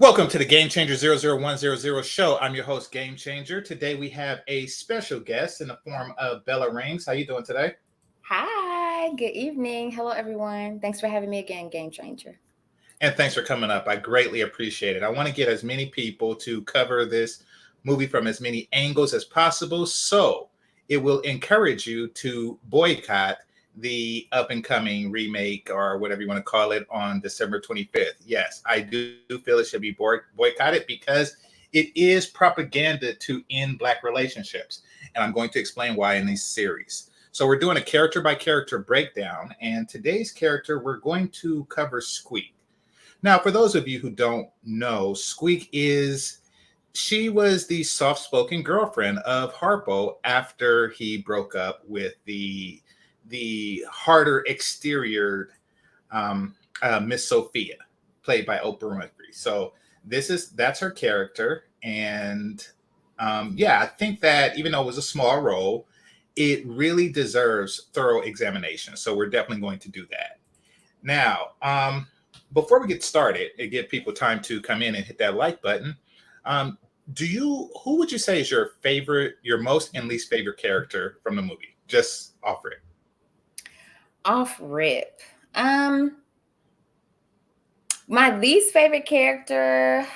Welcome to the GameChanger 00100 show. I'm your host, GameChanger. Today we have a special guest in the form of Bella Rings. How you doing today? Hi, good evening. Hello, everyone. Thanks for having me again, Game Changer. And thanks for coming up. I greatly appreciate it. I want to get as many people to cover this movie from as many angles as possible. So it will encourage you to boycott the up and coming remake or whatever you want to call it on December 25th. Yes, I do feel it should be boycotted because it is propaganda to end Black relationships. And I'm going to explain why in this series. So we're doing a character by character breakdown. And today's character, we're going to cover Squeak. Now, for those of you who don't know, she was the soft-spoken girlfriend of Harpo after he broke up with the harder exterior Miss Sophia, played by Oprah Winfrey. So that's her character, and I think that even though it was a small role, it really deserves thorough examination. So we're definitely going to do that. Now, before we get started and give people time to come in and hit that like button, who would you say is your most and least favorite character from the movie? Just offer it. Off rip. My least favorite character,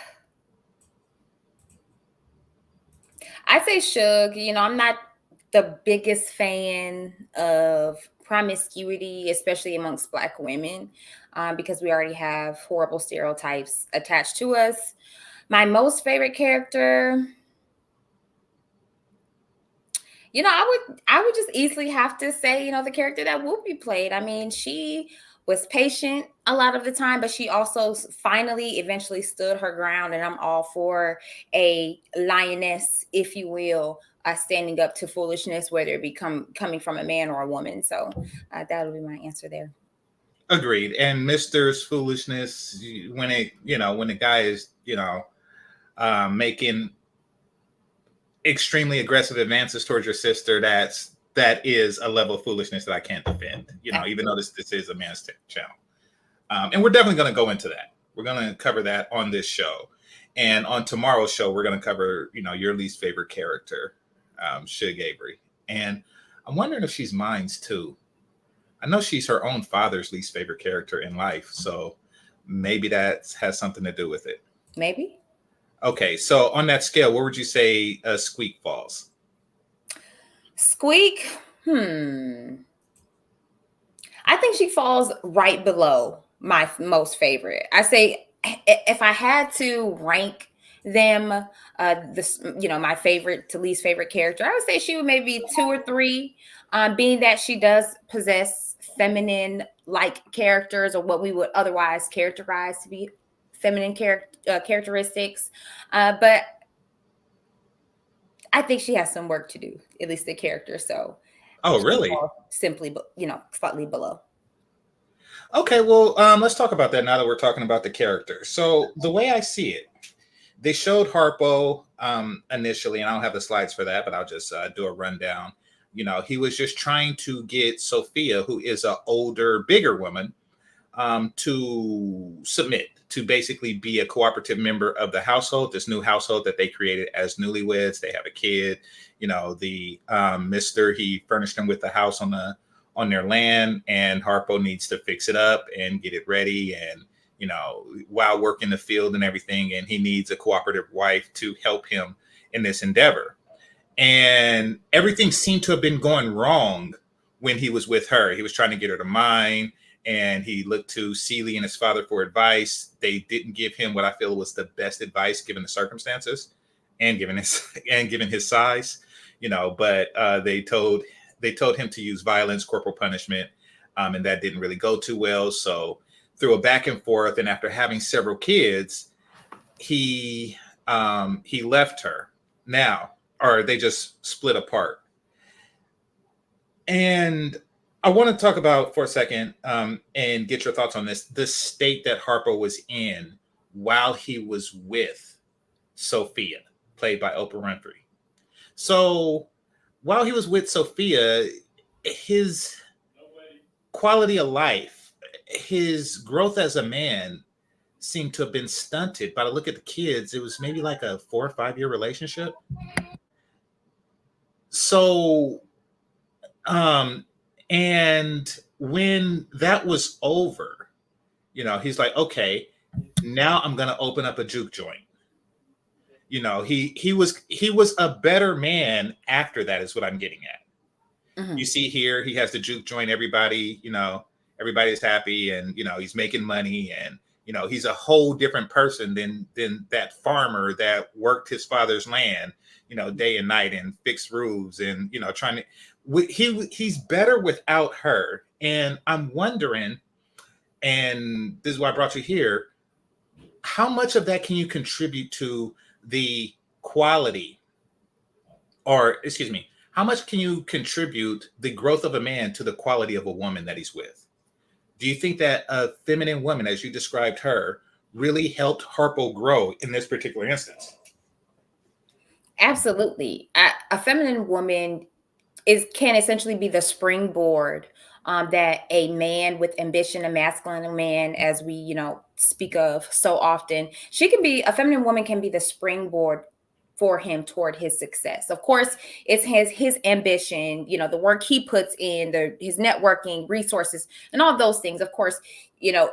I'd say Shug. I'm not the biggest fan of promiscuity, especially amongst Black women, because we already have horrible stereotypes attached to us. My most favorite character, I would just easily have to say, the character that Whoopi played. I mean, she was patient a lot of the time, but she also eventually stood her ground. And I'm all for a lioness, if you will, standing up to foolishness, whether it be coming from a man or a woman. So that'll be my answer there. Agreed. And Mister's foolishness, when the guy is, making extremely aggressive advances towards your sister, that is a level of foolishness that I can't defend. Even though this is a man's channel, and we're definitely going to go into that. We're going to cover that on this show, and on tomorrow's show, we're going to cover your least favorite character, Shug Avery, and I'm wondering if she's mine's too. I know she's her own father's least favorite character in life, so maybe that has something to do with it. Maybe. Okay, so on that scale, where would you say Squeak falls? Squeak, I think she falls right below my most favorite. I say if I had to rank them, my favorite to least favorite character, I would say she would maybe 2 or 3, being that she does possess feminine-like characters, or what we would otherwise characterize to be feminine characteristics, but I think she has some work to do, at least the character. So, really? Simply, slightly below. Okay, well, let's talk about that now that we're talking about the character. So the way I see it, they showed Harpo initially, and I don't have the slides for that, but I'll just do a rundown. He was just trying to get Sophia, who is an older, bigger woman, to submit, to basically be a cooperative member of the household, this new household that they created as newlyweds. They have a kid. The Mister, he furnished them with the house on their land, and Harpo needs to fix it up and get it ready, and while working the field and everything, and he needs a cooperative wife to help him in this endeavor. And everything seemed to have been going wrong when he was with her. He was trying to get her to mine, and he looked to Celie and his father for advice. They didn't give him what I feel was the best advice given the circumstances and given his size, but they told him to use violence, corporal punishment, and that didn't really go too well. So through a back and forth, and after having several kids, he left her. Or they just split apart. And I want to talk about for a second and get your thoughts on this, the state that Harpo was in while he was with Sophia, played by Oprah Winfrey. So while he was with Sophia, his quality of life, his growth as a man seemed to have been stunted. But I look at the kids, it was maybe like a 4 or 5 year relationship. So, um, and when that was over, he's like, okay, now I'm gonna open up a juke joint. He was a better man after that, is what I'm getting at. Mhm. You see here, he has the juke joint. Everybody's happy, and he's making money, and he's a whole different person than that farmer that worked his father's land, day and night, and fixed roofs, and trying to. He's better without her, and I'm wondering, and this is why I brought you here. How much of that can you contribute to the quality, or excuse me, how much can you contribute the growth of a man to the quality of a woman that he's with? Do you think that a feminine woman, as you described her, really helped Harpo grow in this particular instance? Absolutely. A feminine woman can essentially be the springboard that a man with ambition, a masculine man, as we speak of so often, a feminine woman can be the springboard for him toward his success. Of course, it's his ambition, the work he puts in, his networking, resources, and all those things. Of course, you know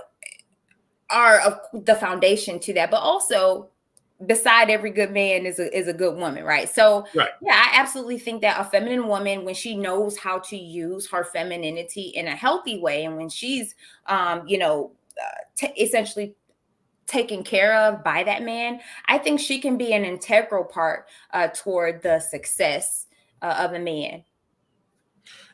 are the foundation to that, but also beside every good man is a good woman, right? So Right. yeah, I absolutely think that a feminine woman, when she knows how to use her femininity in a healthy way, and when she's essentially taken care of by that man, I think she can be an integral part toward the success of a man.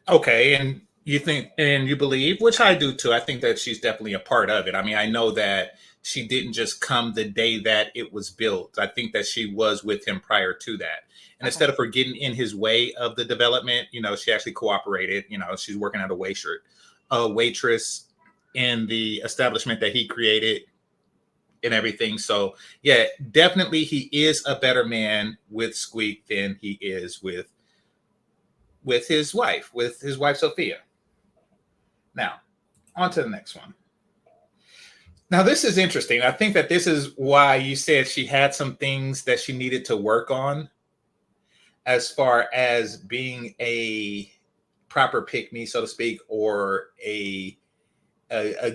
Okay, and you think and you believe, which I do too. I think that she's definitely a part of it. I mean, I know that she didn't just come the day that it was built. I think that she was with him prior to that. And Okay. instead of her getting in his way of the development, she actually cooperated. She's working at a waitress in the establishment that he created and everything. So yeah, definitely he is a better man with Squeak than he is with his wife Sophia. Now, on to the next one. Now, this is interesting. I think that this is why you said she had some things that she needed to work on as far as being a proper pick me, so to speak, or a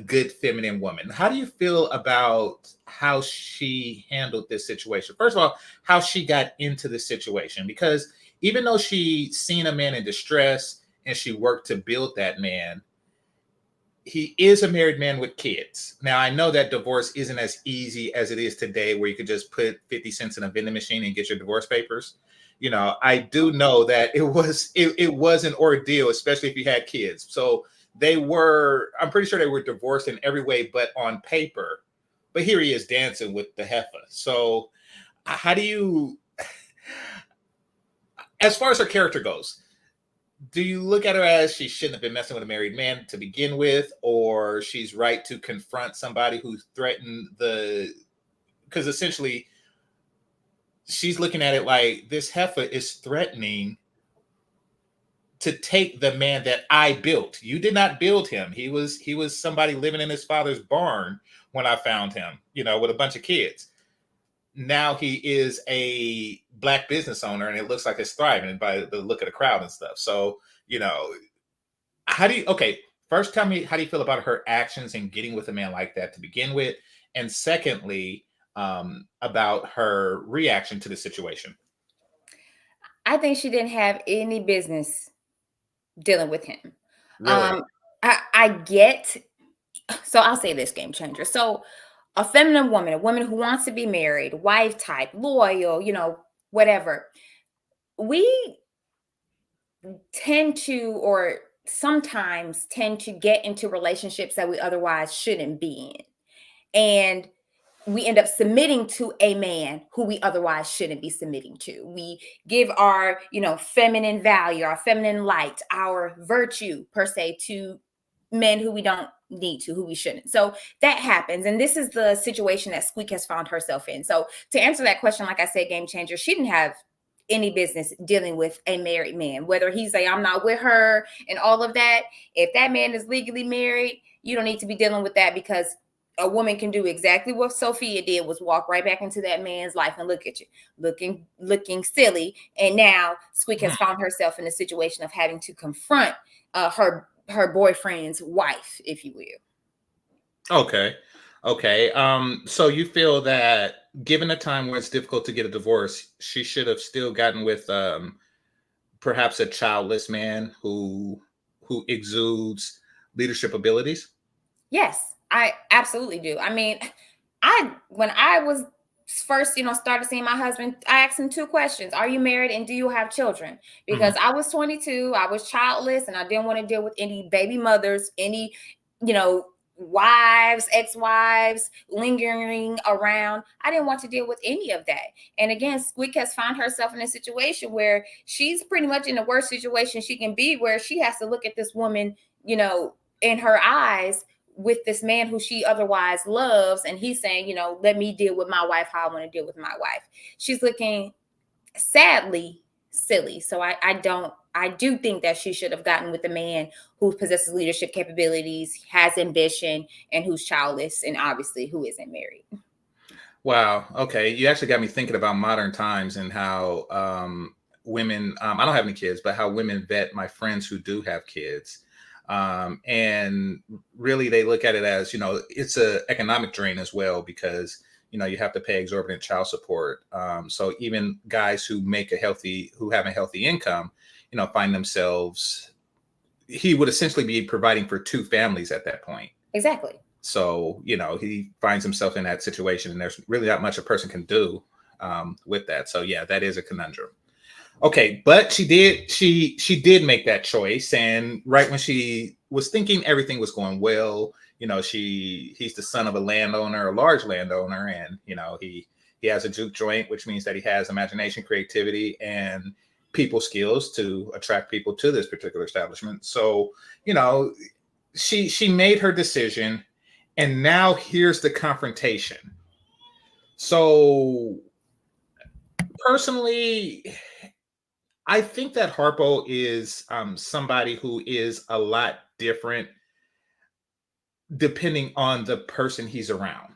good feminine woman. How do you feel about how she handled this situation? First of all, how she got into the situation, because even though she seen a man in distress and she worked to build that man, he is a married man with kids. Now, I know that divorce isn't as easy as it is today, where you could just put 50 cents in a vending machine and get your divorce papers. I do know that it was an ordeal, especially if you had kids. So I'm pretty sure they were divorced in every way but on paper. But here he is dancing with the heifer. So how do you, as far as her character goes, do you look at her as she shouldn't have been messing with a married man to begin with, or she's right to confront somebody who threatened because essentially she's looking at it like this heifer is threatening to take the man that I built. You did not build him. He was somebody living in his father's barn when I found him, with a bunch of kids. Now he is a black business owner, and it looks like it's thriving by the look of the crowd and stuff. So, okay, first tell me, how do you feel about her actions in getting with a man like that to begin with? And secondly, about her reaction to the situation. I think she didn't have any business dealing with him. Really? Um, I get, so I'll say this, game changer. So a feminine woman, a woman who wants to be married, wife type, loyal, whatever. We tend to, or sometimes tend to get into relationships that we otherwise shouldn't be in. And we end up submitting to a man who we otherwise shouldn't be submitting to. We give our, feminine value, our feminine light, our virtue per se to men who we don't need to, who we shouldn't. So that happens. And this is the situation that Squeak has found herself in. So to answer that question, like I said, game changer, she didn't have any business dealing with a married man, whether he's like, I'm not with her and all of that. If that man is legally married, you don't need to be dealing with that, because a woman can do exactly what Sophia did, was walk right back into that man's life and look at you, looking silly. And now Squeak has found herself in a situation of having to confront her boyfriend's wife, if you will. Okay. Okay. So you feel that given a time where it's difficult to get a divorce, she should have still gotten with perhaps a childless man who exudes leadership abilities? Yes, I absolutely do. I mean, when I was first, started seeing my husband, I asked him two questions. Are you married and do you have children? Because Mhm. I was 22, I was childless, and I didn't want to deal with any baby mothers, any, you know, wives, ex-wives lingering around. I didn't want to deal with any of that. And again, Squeak has found herself in a situation where she's pretty much in the worst situation she can be, where she has to look at this woman, in her eyes, with this man who she otherwise loves, and he's saying, let me deal with my wife how I want to deal with my wife. She's looking sadly silly. So I do think that she should have gotten with a man who possesses leadership capabilities, has ambition, and who's childless, and obviously who isn't married. Wow. Okay. You actually got me thinking about modern times and how women, I don't have any kids, but how women vet my friends who do have kids. And really, they look at it as, it's a economic drain as well because, you have to pay exorbitant child support. So even guys who have a healthy income, find themselves, he would essentially be providing for two families at that point. Exactly. So, he finds himself in that situation, and there's really not much a person can do with that. So, yeah, that is a conundrum. Okay, but she did make that choice, and right when she was thinking everything was going well, he's the son of a landowner, a large landowner, and he has a juke joint, which means that he has imagination, creativity, and people skills to attract people to this particular establishment. So, she made her decision, and now here's the confrontation. So personally, I think that Harpo is somebody who is a lot different depending on the person he's around.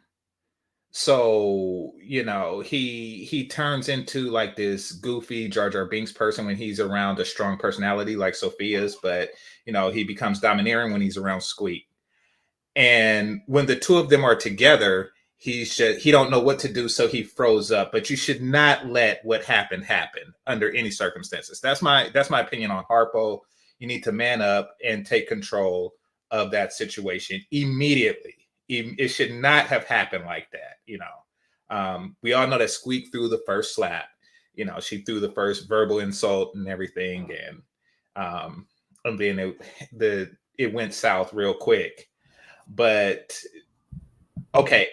So, he turns into like this goofy Jar Jar Binks person when he's around a strong personality like Sophia's, but he becomes domineering when he's around Squeak. And when the two of them are together, he don't know what to do, so he froze up. But you should not let what happened happen under any circumstances. That's my opinion on Harpo. You need to man up and take control of that situation immediately. It should not have happened like that. We all know that Squeak threw the first slap. She threw the first verbal insult and everything, and then it went south real quick. But okay,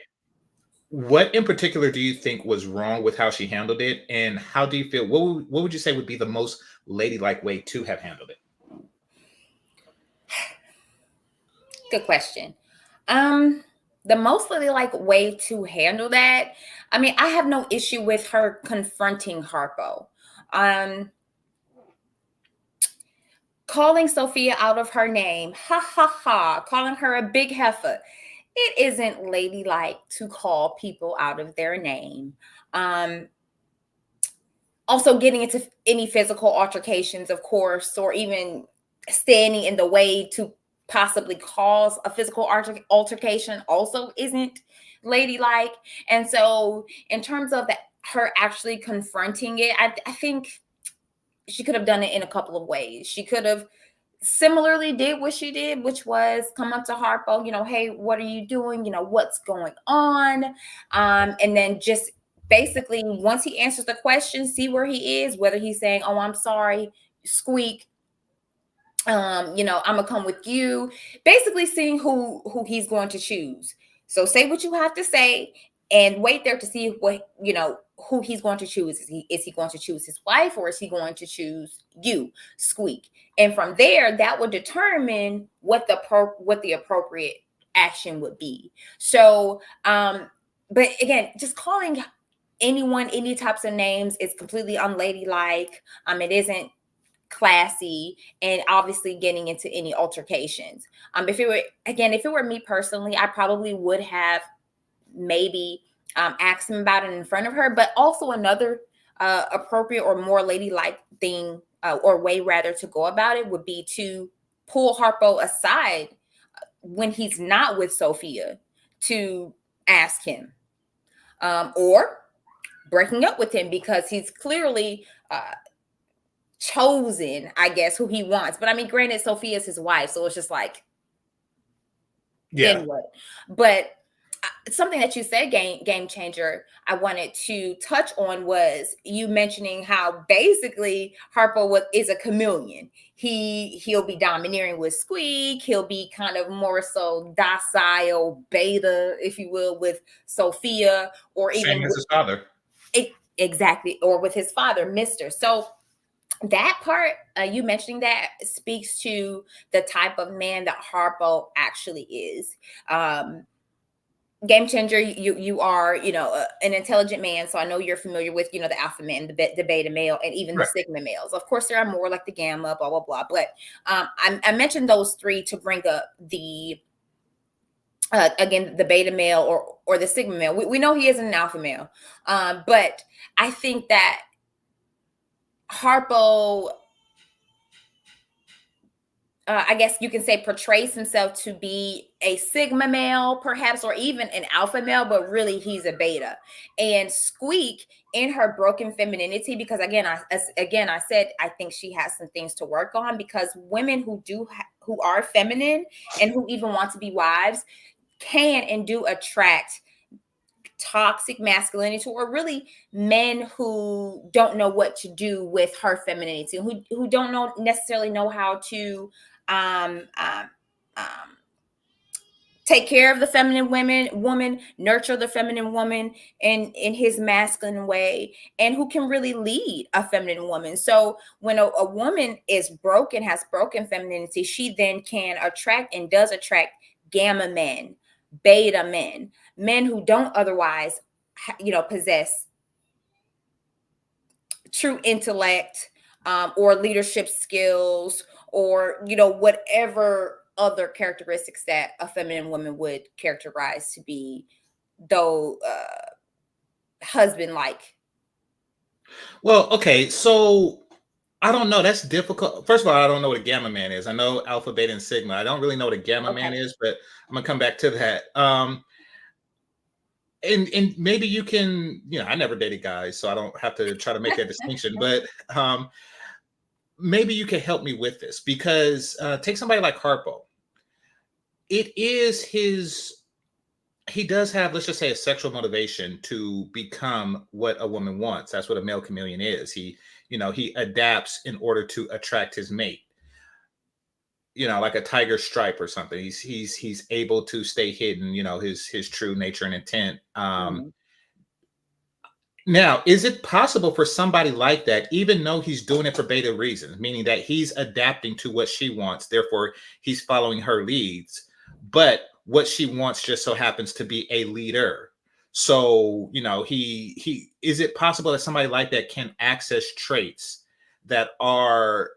what in particular do you think was wrong with how she handled it, and how do you feel? What would you say would be the most ladylike way to have handled it? Good question. The most like way to handle that, I mean, I have no issue with her confronting Harpo. Um, Calling Sophia out of her name, ha ha ha, calling her a big heifer. It isn't ladylike to call people out of their name. Um, Also, getting into any physical altercations, of course, or even standing in the way to possibly cause a physical altercation also isn't ladylike. And so, in terms of her actually confronting it, I think she could have done it in a couple of ways. She could have similarly did what she did, which was come up to Harpo, hey, what are you doing? What's going on? And then just basically, once he answers the question, see where he is, whether he's saying, oh, I'm sorry, Squeak, I'm gonna come with you, basically seeing who he's going to choose. So say what you have to say and wait there to see what who he's going to choose. Is he going to choose his wife, or is he going to choose you, Squeak? And from there, that would determine what the appropriate action would be. So but again, just calling anyone any types of names is completely unladylike. It isn't classy, and obviously getting into any altercations. If it were me personally, I probably would have maybe asked him about it in front of her. But also another appropriate or more ladylike thing, or way rather to go about it, would be to pull Harpo aside when he's not with Sophia to ask him, or breaking up with him because he's clearly chosen, I guess, who he wants. But I mean, granted, Sophia's his wife, so it's just like, then what? But something that you said, game changer, I wanted to touch on was you mentioning how basically Harpo is a chameleon. He'll be domineering with Squeak. He'll be kind of more so docile, beta, if you will, with Sophia, or Same even as his father. Exactly, or with his father, Mister. So that part, you mentioning that, speaks to the type of man that Harpo actually is. Game changer, you are, an intelligent man, so I know you're familiar with, the alpha man, the beta male, and even the sigma males. Of course, there are more like the gamma, blah blah blah. But I mentioned those three to bring up the again, the beta male or the sigma male. We know he isn't an alpha male, but I think that Harpo, I guess you can say, portrays himself to be a sigma male, perhaps, or even an alpha male, but really he's a beta. And Squeak, in her broken femininity, because again, I said I think she has some things to work on, because women who are feminine and who even want to be wives can and do attract toxic masculinity, or really men who don't know what to do with her femininity, who don't necessarily know how to um, um, um, take care of the feminine woman, nurture the feminine woman in his masculine way, and who can really lead a feminine woman. So when a woman is broken, has broken femininity, she then can attract, and does attract, gamma men, beta men who don't otherwise, possess true intellect, or leadership skills, or whatever other characteristics that a feminine woman would characterize to be, though, husband like. Well, okay, so I don't know. That's difficult. First of all, I don't know what a gamma man is. I know alpha, beta, and sigma. I don't really know what a gamma man Okay. is, but I'm gonna come back to that. And maybe you can, I never dated guys, so I don't have to try to make that distinction. But maybe you can help me with this, because take somebody like Harpo. It is he does have, let's just say, a sexual motivation to become what a woman wants. That's what a male chameleon is. He adapts in order to attract his mate. Like a tiger stripe or something. He's able to stay hidden, his true nature and intent. Mhm. Now, is it possible for somebody like that, even though he's doing it for beta reasons, meaning that he's adapting to what she wants, therefore he's following her leads, but what she wants just so happens to be a leader? So, he is it possible that somebody like that can access traits that are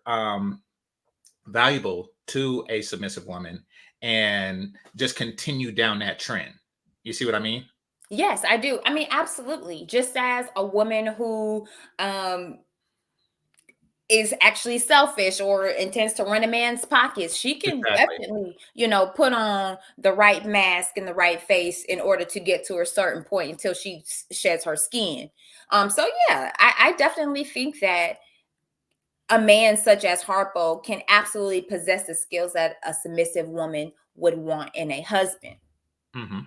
valuable to a submissive woman and just continue down that trend? You see what I mean? Yes, I do. I mean, absolutely. Just as a woman who um is actually selfish or intends to run a man's pockets, she can Exactly. definitely, put on the right mask and the right face in order to get to a certain point until she sheds her skin. So yeah, I definitely think that a man such as Harpo can absolutely possess the skills that a submissive woman would want in a husband. Mhm.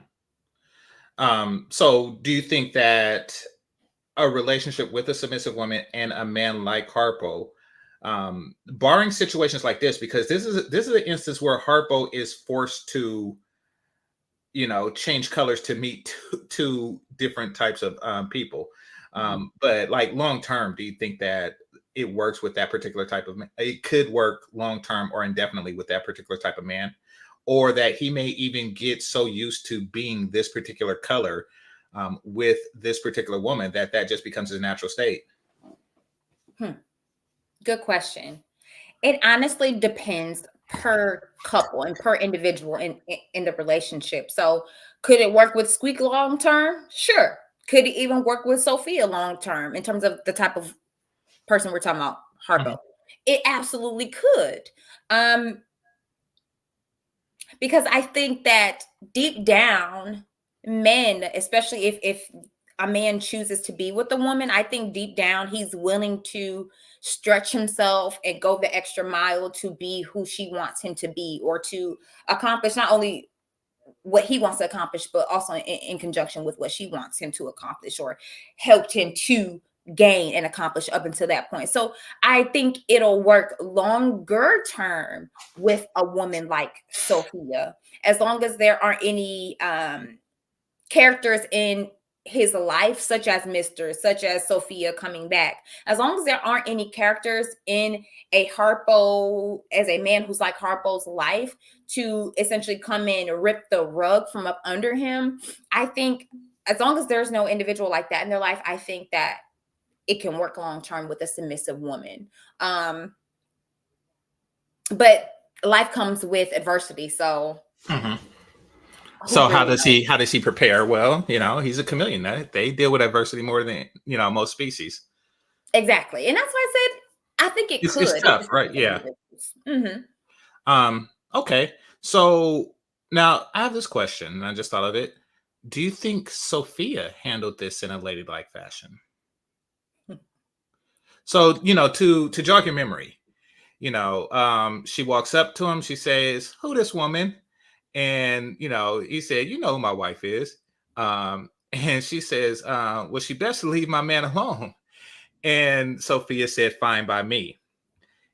So do you think that a relationship with a submissive woman and a man like Harpo, barring situations like this, because this is an instance where Harpo is forced to, change colors to meet two different types of people. Mhm. But like long term, do you think that it works with that particular type of man? It could work long term or indefinitely with that particular type of man, or that he may even get so used to being this particular color with this particular woman that just becomes his natural state. Hmm. Good question. It honestly depends per couple and per individual in the relationship. So could it work with Squeak long term? Sure. Could it even work with Sophia long term in terms of the type of person we're talking about, Mhm. Harpo? It absolutely could. Because I think that deep down, men, especially if a man chooses to be with a woman, I think deep down he's willing to stretch himself and go the extra mile to be who she wants him to be, or to accomplish not only what he wants to accomplish, but also in conjunction with what she wants him to accomplish, or helped him to gain and accomplish up until that point. So I think it'll work longer term with a woman like Sophia, as long as there aren't any characters in his life, such as Mr., such as Sophia coming back. As long as there aren't any characters in a Harpo, as a man who's like Harpo's life, to essentially come in and rip the rug from up under him, I think as long as there's no individual like that in their life, I think that it can work long term with a submissive woman. But life comes with adversity, so Mhm. who So really knows? how does he prepare? Well, he's a chameleon. They deal with adversity more than most species. Exactly, and that's why I said I think it It's could. It tough, just right? depends on Yeah. individuals. Mhm. Okay. So now I have this question, and I just thought of it. Do you think Sophia handled this in a ladylike fashion? So, to jog your memory, she walks up to him, she says, "Who this woman?" And he said, "You know who my wife is." And she says, "Well, she best leave my man alone." And Sophia said, "Fine by me."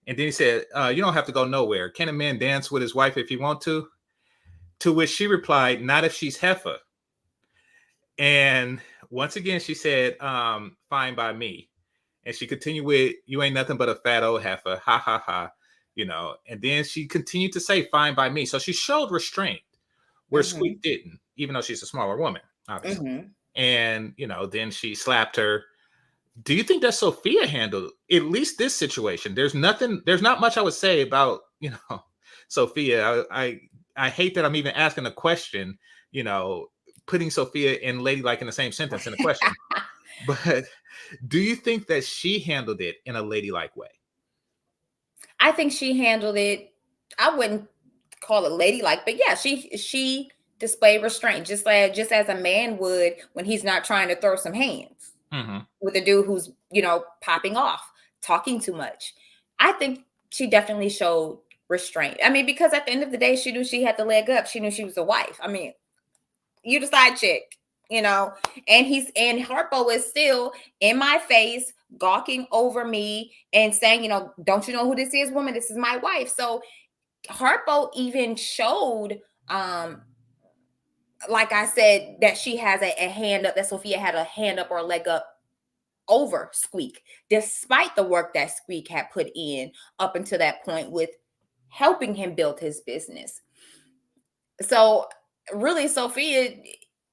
And then he said, "You don't have to go nowhere. Can a man dance with his wife if he want to?" To which she replied, "Not if she's heifer." And once again, she said, "Fine by me." And she continued with, "You ain't nothing but a fat old heifer. Ha ha ha." And then she continued to say, "Fine by me." So she showed restraint where Squeak Mhm. didn't, even though she's a smaller woman, obviously. Mhm. And, then she slapped her. Do you think that Sophia handled at least this situation? There's not much I would say about, Sophia. I hate that I'm even asking a question, you know, putting Sophia and ladylike in the same sentence in a question. But do you think that she handled it in a ladylike way? I think she handled it. I wouldn't call it ladylike, but yeah, she displayed restraint, just as a man would when he's not trying to throw some hands Hmm. with a dude who's popping off, talking too much. I think she definitely showed restraint. I mean, because at the end of the day, she knew she had the leg up. She knew she was a wife. I mean, you the side chick, you know. And Harpo is still in my face, gawking over me and saying, don't you know who this is, woman? This is my wife. So Harpo even showed, like I said, that she has a hand up, that Sophia had a hand up or a leg up over Squeak, despite the work that Squeak had put in up until that point with helping him build his business. So really, Sophia,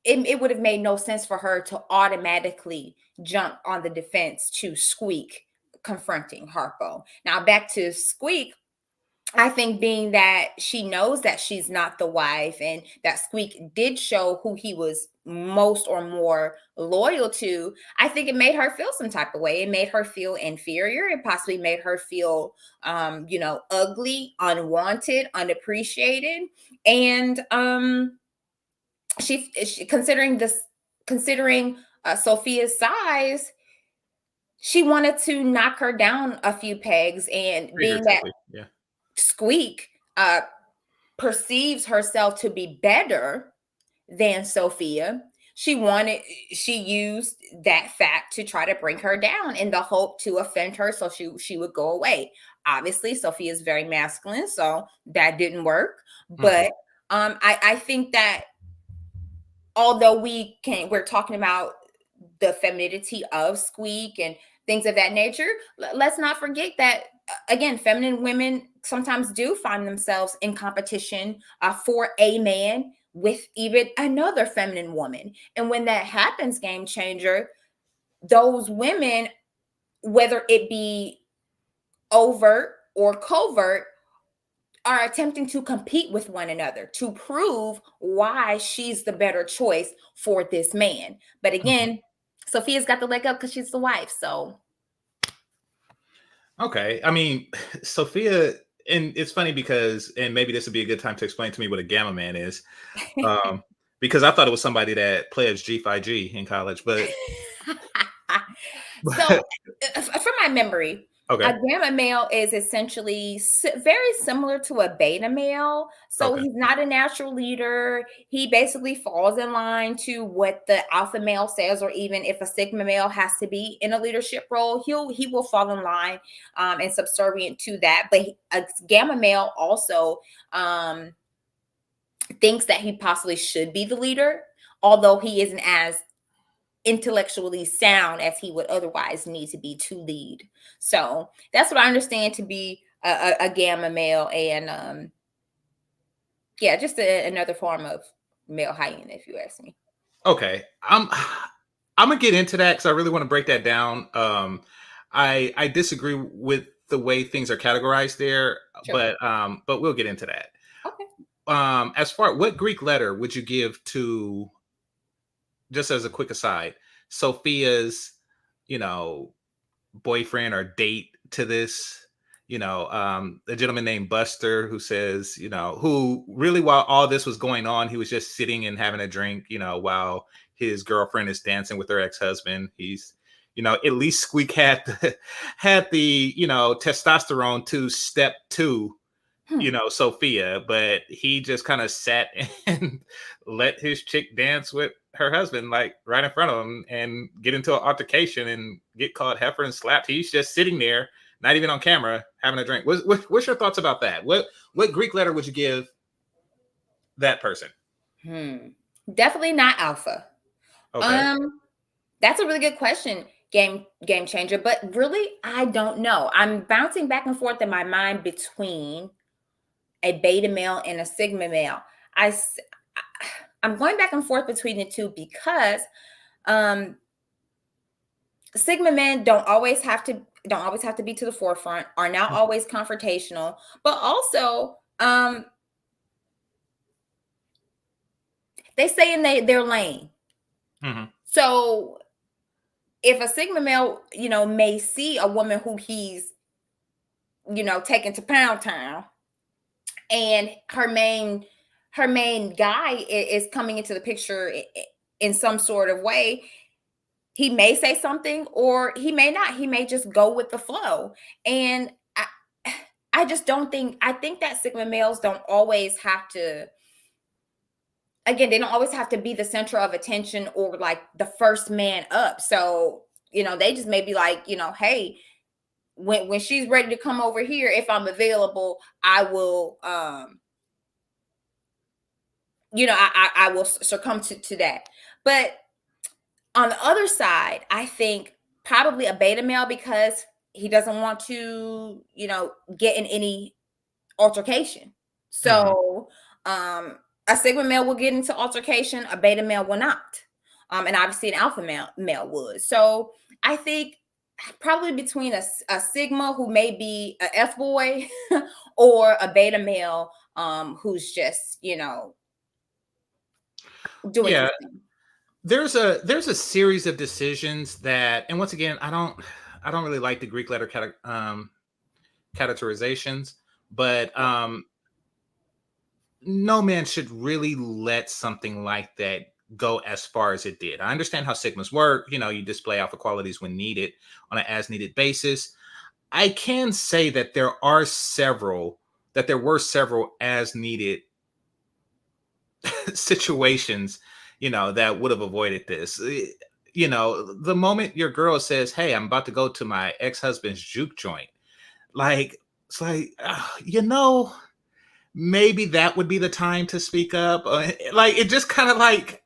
it would have made no sense for her to automatically jump on the defense to Squeak confronting Harpo. Now back to Squeak, I think being that she knows that she's not the wife, and that Squeak did show who he was most or more loyal to, I think it made her feel some type of way. It made her feel inferior. It possibly made her feel, ugly, unwanted, unappreciated. And she considering Sophia's size, she wanted to knock her down a few pegs. And being that Figuratively, yeah. Squeak uh, perceives herself to be better than Sophia, she used that fact to try to bring her down in the hope to offend her so she would go away. Obviously, Sophia is very masculine, so that didn't work. Hmm. But I think that although we're talking about the femininity of Squeak and things of that nature, let's not forget that again, feminine women sometimes do find themselves in competition for a man with even another feminine woman. And when that happens, game changer, those women, whether it be overt or covert are attempting to compete with one another to prove why she's the better choice for this man. But again, Sophia's got the leg up because she's the wife. So Okay. I mean, Sophia, and it's funny because, and maybe this would be a good time to explain to me what a gamma man is. Because I thought it was somebody that pledged G5G in college, but, so from my memory, a okay. gamma male is essentially very similar to a beta male. So Okay. he's not a natural leader. He basically falls in line to what the alpha male says, or even if a sigma male has to be in a leadership role, he will fall in line and subservient to that. But a gamma male also thinks that he possibly should be the leader, although he isn't as intellectually sound as he would otherwise need to be to lead. So that's what I understand to be a gamma male, and yeah, just another form of male hyena, if you ask me. Okay. I'm gonna get into that because I really want to break that down. I disagree with the way things are categorized there, Sure. but we'll get into that. Okay. As far, what Greek letter would you give to, just as a quick aside, Sophia's, you know, boyfriend or date to this, a gentleman named Buster who says, who really, while all this was going on, he was just sitting and having a drink, while his girlfriend is dancing with her ex-husband. He's, at least Squeak had the testosterone to step to, Sophia, but he just kind of sat and let his chick dance with her husband, like right in front of him, and get into an altercation and get called heifer and slapped. He's just sitting there, not even on camera, having a drink. What's your thoughts about that? What Greek letter would you give that person? Definitely not alpha. Okay. That's a really good question, game changer. But really, I don't know. I'm bouncing back and forth in my mind between a beta male and a sigma male. I'm going back and forth between the two because um sigma men don't always have to be to the forefront, are not always confrontational, but also they stay in their lane. Mm-hmm. So if a sigma male, may see a woman who he's, taken to Pound Town, and her main guy is coming into the picture in some sort of way, he may say something or he may not. He may just go with the flow. And I just don't think, I think that sigma males don't always have to, again, they don't always have to be the center of attention or like the first man up. So, they just may be like, hey, when she's ready to come over here, if I'm available, I will I will succumb to that. But on the other side, I think probably a beta male, because he doesn't want to, get in any altercation. Mm-hmm. So a sigma male will get into altercation, a beta male will not. And obviously an alpha male would. So I think probably between a sigma who may be a F boy or a beta male who's just, doing his Yeah. thing. There's a series of decisions that, and once again, I don't really like the Greek letter categorizations, but no man should really let something like that go as far as it did. I understand how sigmas work. You display alpha qualities when needed on an as needed basis. I can say that there were several as needed situations, that would have avoided this. The moment your girl says, "Hey, I'm about to go to my ex-husband's juke joint," like, it's like, maybe that would be the time to speak up. Like, it just kind of like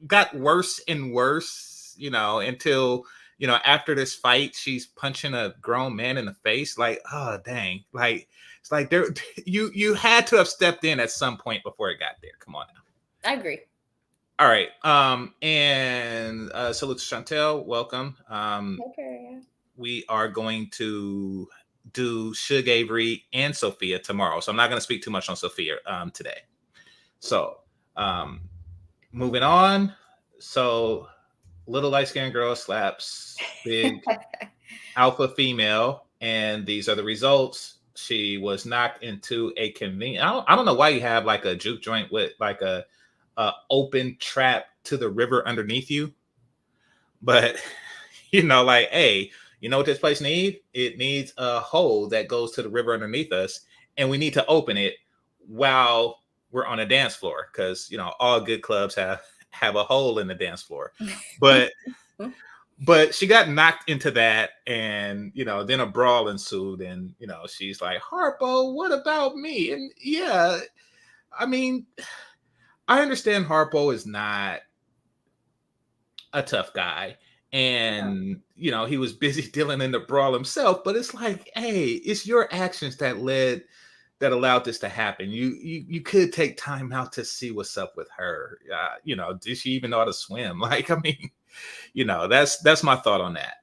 got worse and worse, until, after this fight, she's punching a grown man in the face. Like, oh dang. Like, it's like there you had to have stepped in at some point before it got there. Come on now. I agree. All right. And salute to Chantel. Welcome. Okay. We are going to do Suge Avery and Sophia tomorrow. So I'm not going to speak too much on Sophia today. So moving on. So little light skinned girl slaps big alpha female, and these are the results. She was knocked into a convenient. I don't know why you have like a juke joint with like a open trap to the river underneath you, but like, hey, you know what this place needs? It needs a hole that goes to the river underneath us, and we need to open it while we're on a dance floor, because all good clubs have a hole in the dance floor, but. But she got knocked into that, and then a brawl ensued, and she's like, Harpo, what about me? And yeah, I mean, I understand Harpo is not a tough guy, and he was busy dealing in the brawl himself, but it's like, hey, it's your actions that allowed this to happen. You could take time out to see what's up with her. Did she even know how to swim? Like, I mean, that's my thought on that.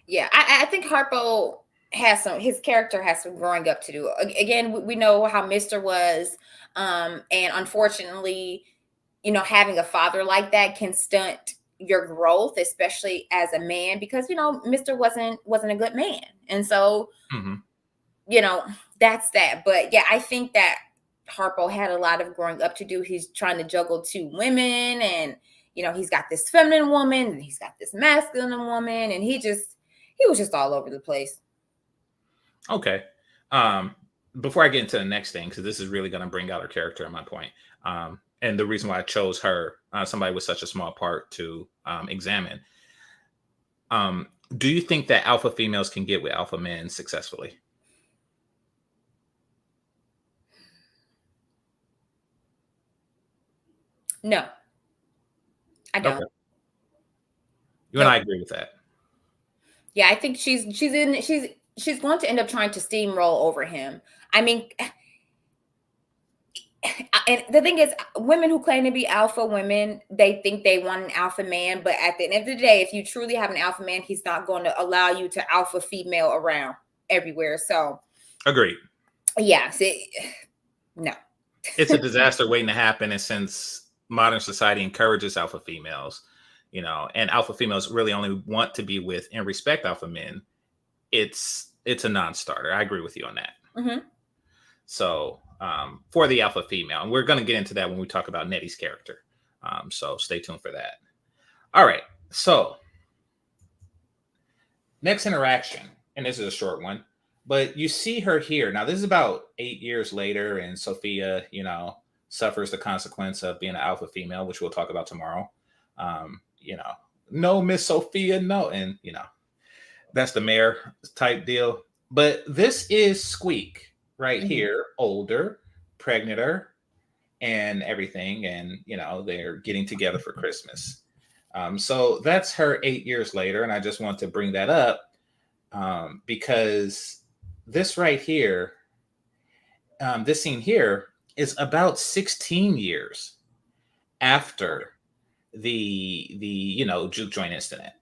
Yeah, I think Harpo his character has some growing up to do. Again, we know how Mr. was, and unfortunately, having a father like that can stunt your growth, especially as a man, because Mr. wasn't a good man, and so that's that. But yeah, I think that Harpo had a lot of growing up to do. He's trying to juggle two women, and he's got this feminine woman and he's got this masculine woman, and he was just all over the place. Okay. Before I get into the next thing, because this is really going to bring out her character and my point, and the reason why I chose her, somebody with such a small part to examine. Do you think that alpha females can get with alpha men successfully? No, I don't. Okay. You and I agree with that. Yeah, I think she's going to end up trying to steamroll over him. I mean, and the thing is, women who claim to be alpha women, they think they want an alpha man, but at the end of the day, if you truly have an alpha man, he's not going to allow you to alpha female around everywhere. So, agreed. Yeah, no. It's a disaster waiting to happen, and since modern society encourages alpha females, and alpha females really only want to be with and respect alpha men, it's a non-starter. I agree with you on that. Mm-hmm. So for the alpha female, and we're going to get into that when we talk about Nettie's character. So stay tuned for that. All right. So next interaction, and this is a short one, but you see her here. Now, this is about 8 years later, and Sophia, suffers the consequence of being an alpha female, which we'll talk about tomorrow. No, Miss Sophia, no. And, that's the mayor type deal. But this is Squeak right here, older, pregnanter, and everything. And, they're getting together for Christmas. So that's her 8 years later. And I just want to bring that up because this right here, this scene here is about 16 years after the juke joint incident.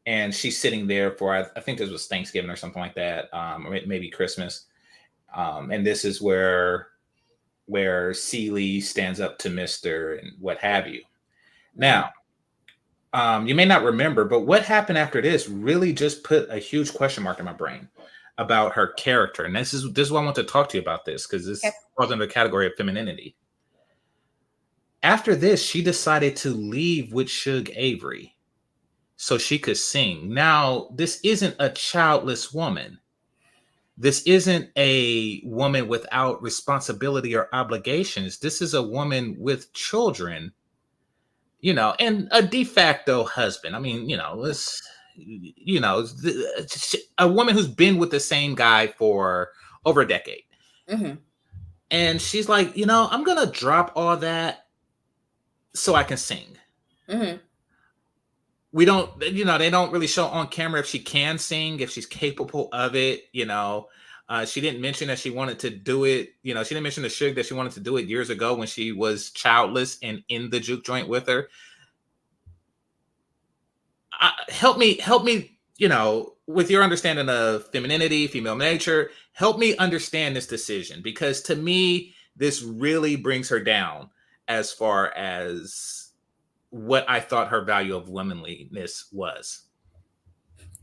And she's sitting there for, I think this was Thanksgiving or something like that, or maybe Christmas. And this is where Celie stands up to Mr. and what have you. Now, you may not remember, but what happened after this really just put a huge question mark in my brain about her character. And this is why I want to talk to you about this, because this falls under the category of femininity. After this, she decided to leave with Suge Avery so she could sing. Now, this isn't a childless woman. This isn't a woman without responsibility or obligations. This is a woman with children, and a de facto husband. I mean, a woman who's been with the same guy for over a decade. Mm-hmm. And she's like, I'm going to drop all that so I can sing. Mm-hmm. We don't, they don't really show on camera if she can sing, if she's capable of it. She didn't mention that she wanted to do it. She didn't mention to Suge that she wanted to do it years ago when she was childless and in the juke joint with her. Help me, with your understanding of femininity, female nature, help me understand this decision, because to me, this really brings her down as far as what I thought her value of womanliness was.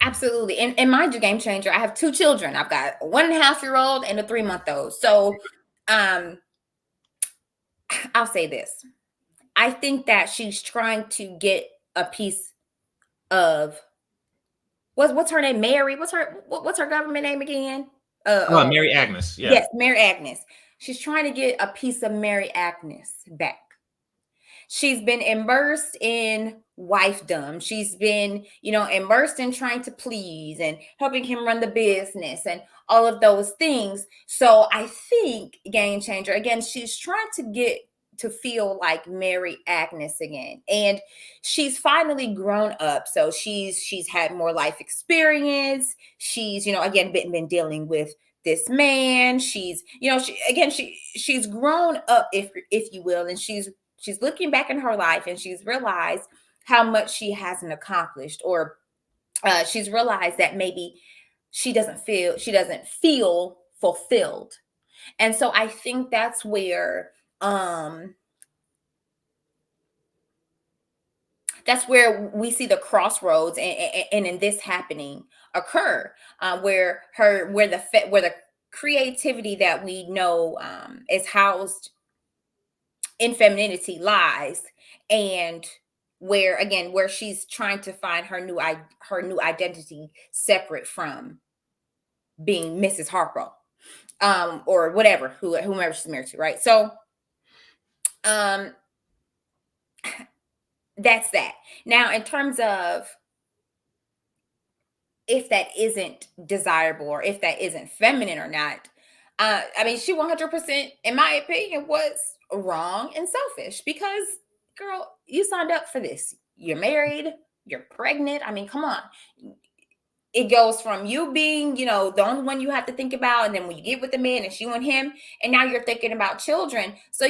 Absolutely. And mind you, GameChanger, I have 2 children. I've got a 1.5-year-old and a 3-month-old. So I'll say this. I think that she's trying to get a piece of what's her name? Mary. What's her government name again? Mary Agnes. Yeah. Yes, Mary Agnes. She's trying to get a piece of Mary Agnes back. She's been immersed in wifedom. She's been, immersed in trying to please and helping him run the business and all of those things. So I think GameChanger, again, she's trying to get to feel like Mary Agnes again. And she's finally grown up. So she's had more life experience. She's, again, been dealing with this man. She's, she's grown up, if you will, and she's looking back in her life and she's realized how much she hasn't accomplished, or she's realized that maybe she doesn't feel fulfilled. And so I think that's where we see the crossroads and in this happening occur, where the creativity that we know is housed in femininity lies, and where she's trying to find her new identity separate from being Mrs. Harpo, or whatever, whomever she's married to, right? So that's that. Now, in terms of if that isn't desirable or if that isn't feminine or not, she 100%, in my opinion, was wrong and selfish, because, girl, you signed up for this. You're married, you're pregnant. Come on. It goes from you being, the only one you have to think about, and then when you get with the man, it's you and him, and now you're thinking about children. So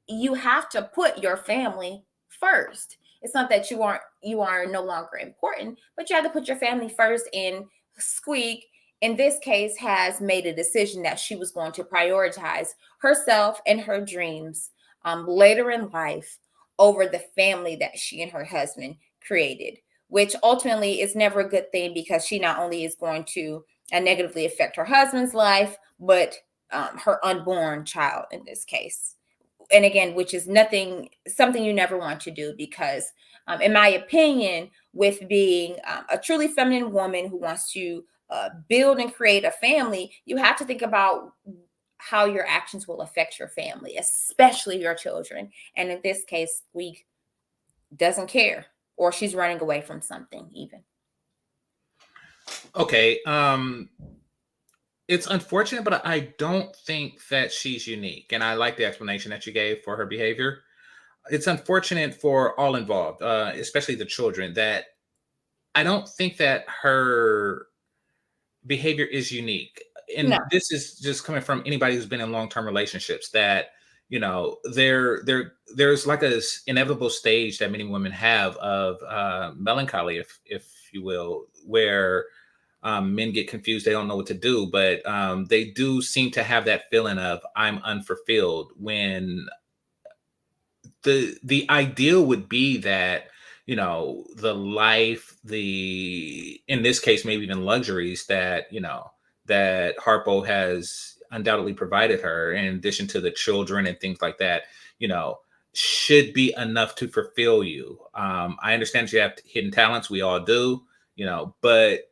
you have to put your family first. It's not that you are no longer important, but you have to put your family first. And Squeak, in this case, has made a decision that she was going to prioritize herself and her dreams later in life over the family that she and her husband created, which ultimately is never a good thing, because she not only is going to negatively affect her husband's life, but her unborn child in this case. And again, which is something you never want to do, because in my opinion, with being a truly feminine woman who wants to build and create a family, you have to think about how your actions will affect your family, especially your children. And in this case, we doesn't care, or she's running away from something even. Okay. It's unfortunate, but I don't think that she's unique. And I like the explanation that you gave for her behavior. It's unfortunate for all involved, especially the children, that I don't think that her behavior is unique. And No. this is just coming from anybody who's been in long-term relationships, that, there's like a inevitable stage that many women have of melancholy, if you will, where men get confused. They don't know what to do, but they do seem to have that feeling of I'm unfulfilled, when the ideal would be that, the life, in this case, maybe even luxuries that, that Harpo has undoubtedly provided her, in addition to the children and things like that, should be enough to fulfill you. I understand you have hidden talents. We all do, but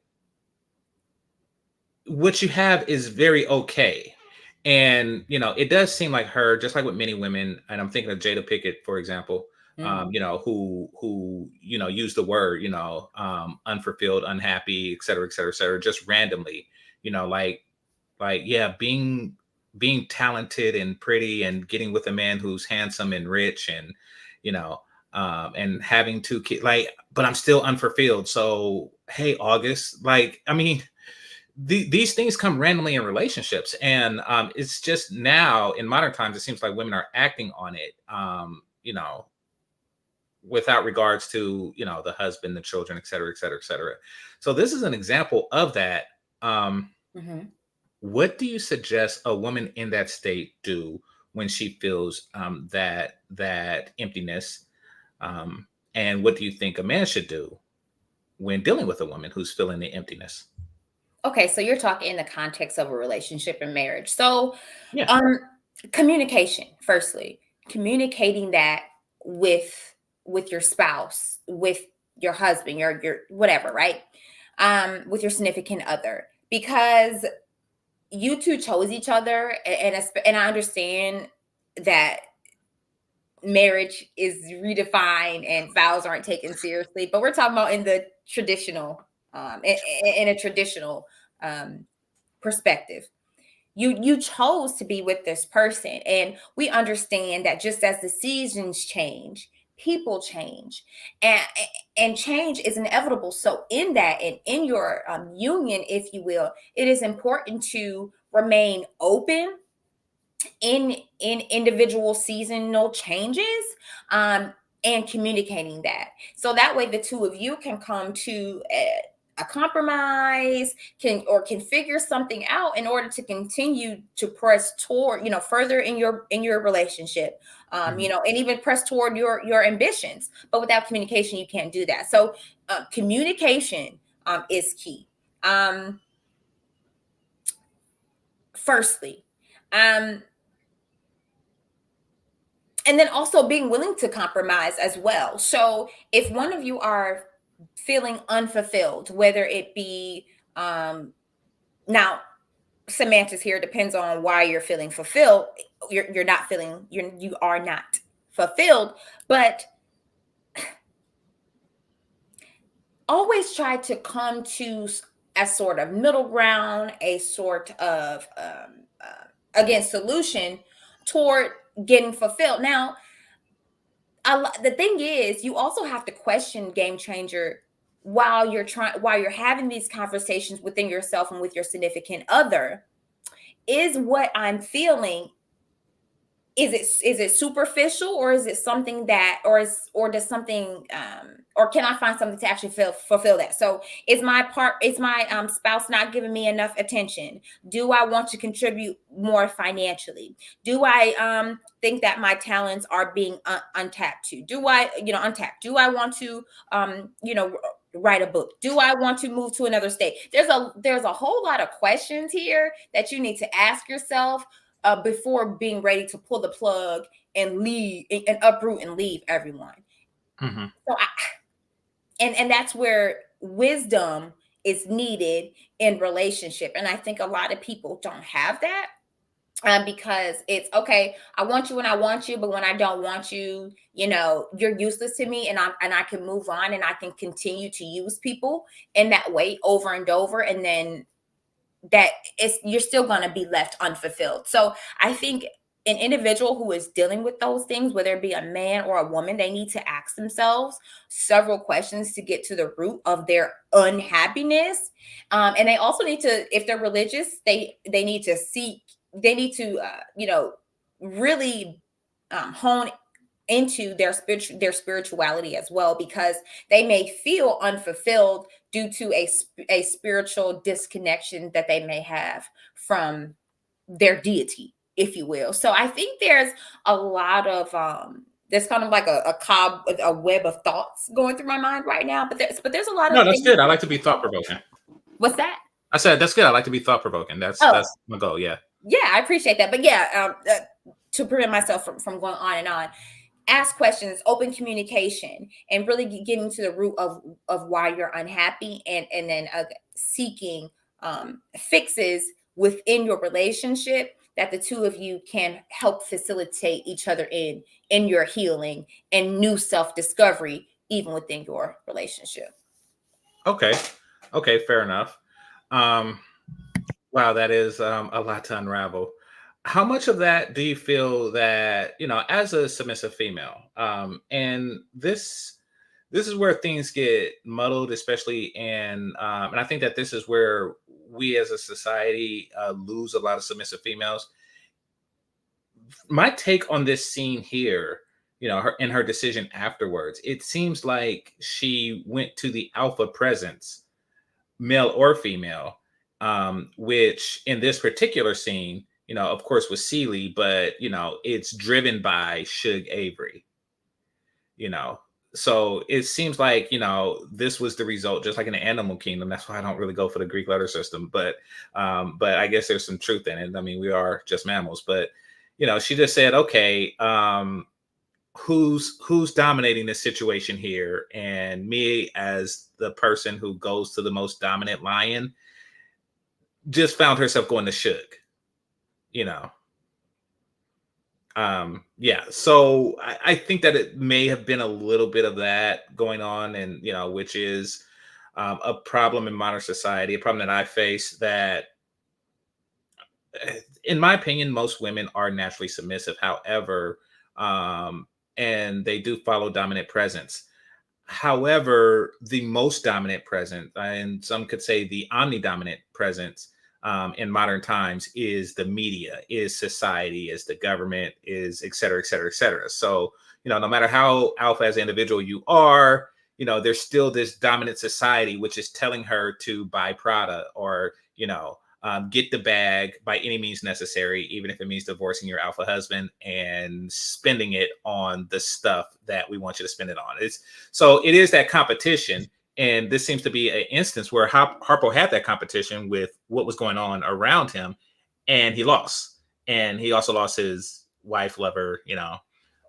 what you have is very okay. And, it does seem like her, just like with many women, and I'm thinking of Jada Pickett, for example, who use the word, unfulfilled, unhappy, et cetera, just randomly, yeah, being talented and pretty and getting with a man who's handsome and rich and, and having 2 kids, but I'm still unfulfilled. So, hey, August, these things come randomly in relationships, and it's just now in modern times, it seems like women are acting on it, without regards to, the husband, the children, et cetera, et cetera, et cetera. So this is an example of that. Mhm. What do you suggest a woman in that state do when she feels that emptiness? And what do you think a man should do when dealing with a woman who's feeling the emptiness? Okay, so you're talking in the context of a relationship and marriage. So, Yeah. um, communication. Firstly, communicating that with with your spouse, with your husband, your whatever, right? With your significant other, because you two chose each other, and I understand that marriage is redefined and vows aren't taken seriously, but we're talking about in the traditional, in a traditional um, perspective. You chose to be with this person, and we understand that just as the seasons change, people change, and and change is inevitable. So in that, and in your union, if you will, it is important to remain open in individual seasonal changes, um and communicating that, so that way the two of you can come to a compromise, can figure something out in order to continue to press toward, further in your relationship, Mhm. and even press toward your ambitions. But without communication you can't do that. So communication is key. Firstly, um and then also being willing to compromise as well. So if one of you are feeling unfulfilled, whether it be, now semantics here depends on why you're feeling fulfilled. You're not feeling, you are not fulfilled, but always try to come to a sort of middle ground, a sort of again solution toward getting fulfilled. Now the thing is, you also have to question game changer while you're having these conversations within yourself and with your significant other. Is what I'm feeling, is it superficial, or is it something that, or does something, or can I find something to actually fulfill that? So is my spouse not giving me enough attention? Do I want to contribute more financially? Do I think that my talents are being untapped to? Do I, untapped? Do I want to write a book? Do I want to move to another state? There's a whole lot of questions here that you need to ask yourself before being ready to pull the plug and leave and uproot and leave everyone. Mhm. So and that's where wisdom is needed in relationship. And I think a lot of people don't have that, because it's okay. I want you when I want you, but when I don't want you, you're useless to me, and I can move on, and I can continue to use people in that way over and over, and then that is, you're still going to be left unfulfilled. So I think an individual who is dealing with those things, whether it be a man or a woman, they need to ask themselves several questions to get to the root of their unhappiness. And they also need to, if they're religious, they need to seek, they need to really hone into their spirituality as well, because they may feel unfulfilled due to a spiritual disconnection that they may have from their deity, if you will. So I think there's a lot of there's kind of like a web of thoughts going through my mind right now, but there's a lot of No, that's things good. I to like to be think thought about. provoking. What's that? I said that's good. I like to be thought provoking. That's Oh, that's my goal. Yeah. yeah, I appreciate that. But yeah, to prevent myself from going on and on, ask questions, open communication, and really getting to the root of why you're unhappy, and then seeking fixes within your relationship that the two of you can help facilitate each other in your healing and new self-discovery even within your relationship. Okay. Okay. Fair enough. Um, wow, that is a lot to unravel. How much of that do you feel that, as a submissive female, and this is where things get muddled, especially and I think that this is where we as a society lose a lot of submissive females. My take on this scene here, her decision afterwards, it seems like she went to the alpha presence, male or female, which in this particular scene, of course, was Celie, but it's driven by Shug Avery. you know so it seems like this was the result, just like in the animal kingdom. That's why I don't really go for the Greek letter system, but I guess there's some truth in it. I mean, we are just mammals. But she just said, okay, who's dominating this situation here? And me, as the person who goes to the most dominant lion, just found herself going to Shug. you know yeah, so I think that it may have been a little bit of that going on, and which is a problem in modern society, a problem that I face, that in my opinion, most women are naturally submissive. However, and they do follow dominant presence. However, the most dominant presence, and some could say the omnidominant presence, in modern times, is the media, is society, is the government, is et cetera, et cetera, et cetera. So, no matter how alpha as an individual you are, there's still this dominant society which is telling her to buy Prada, or, get the bag by any means necessary, even if it means divorcing your alpha husband and spending it on the stuff that we want you to spend it on. So it is that competition. And this seems to be an instance where Harpo had that competition with what was going on around him, and he lost. And he also lost his wife, lover,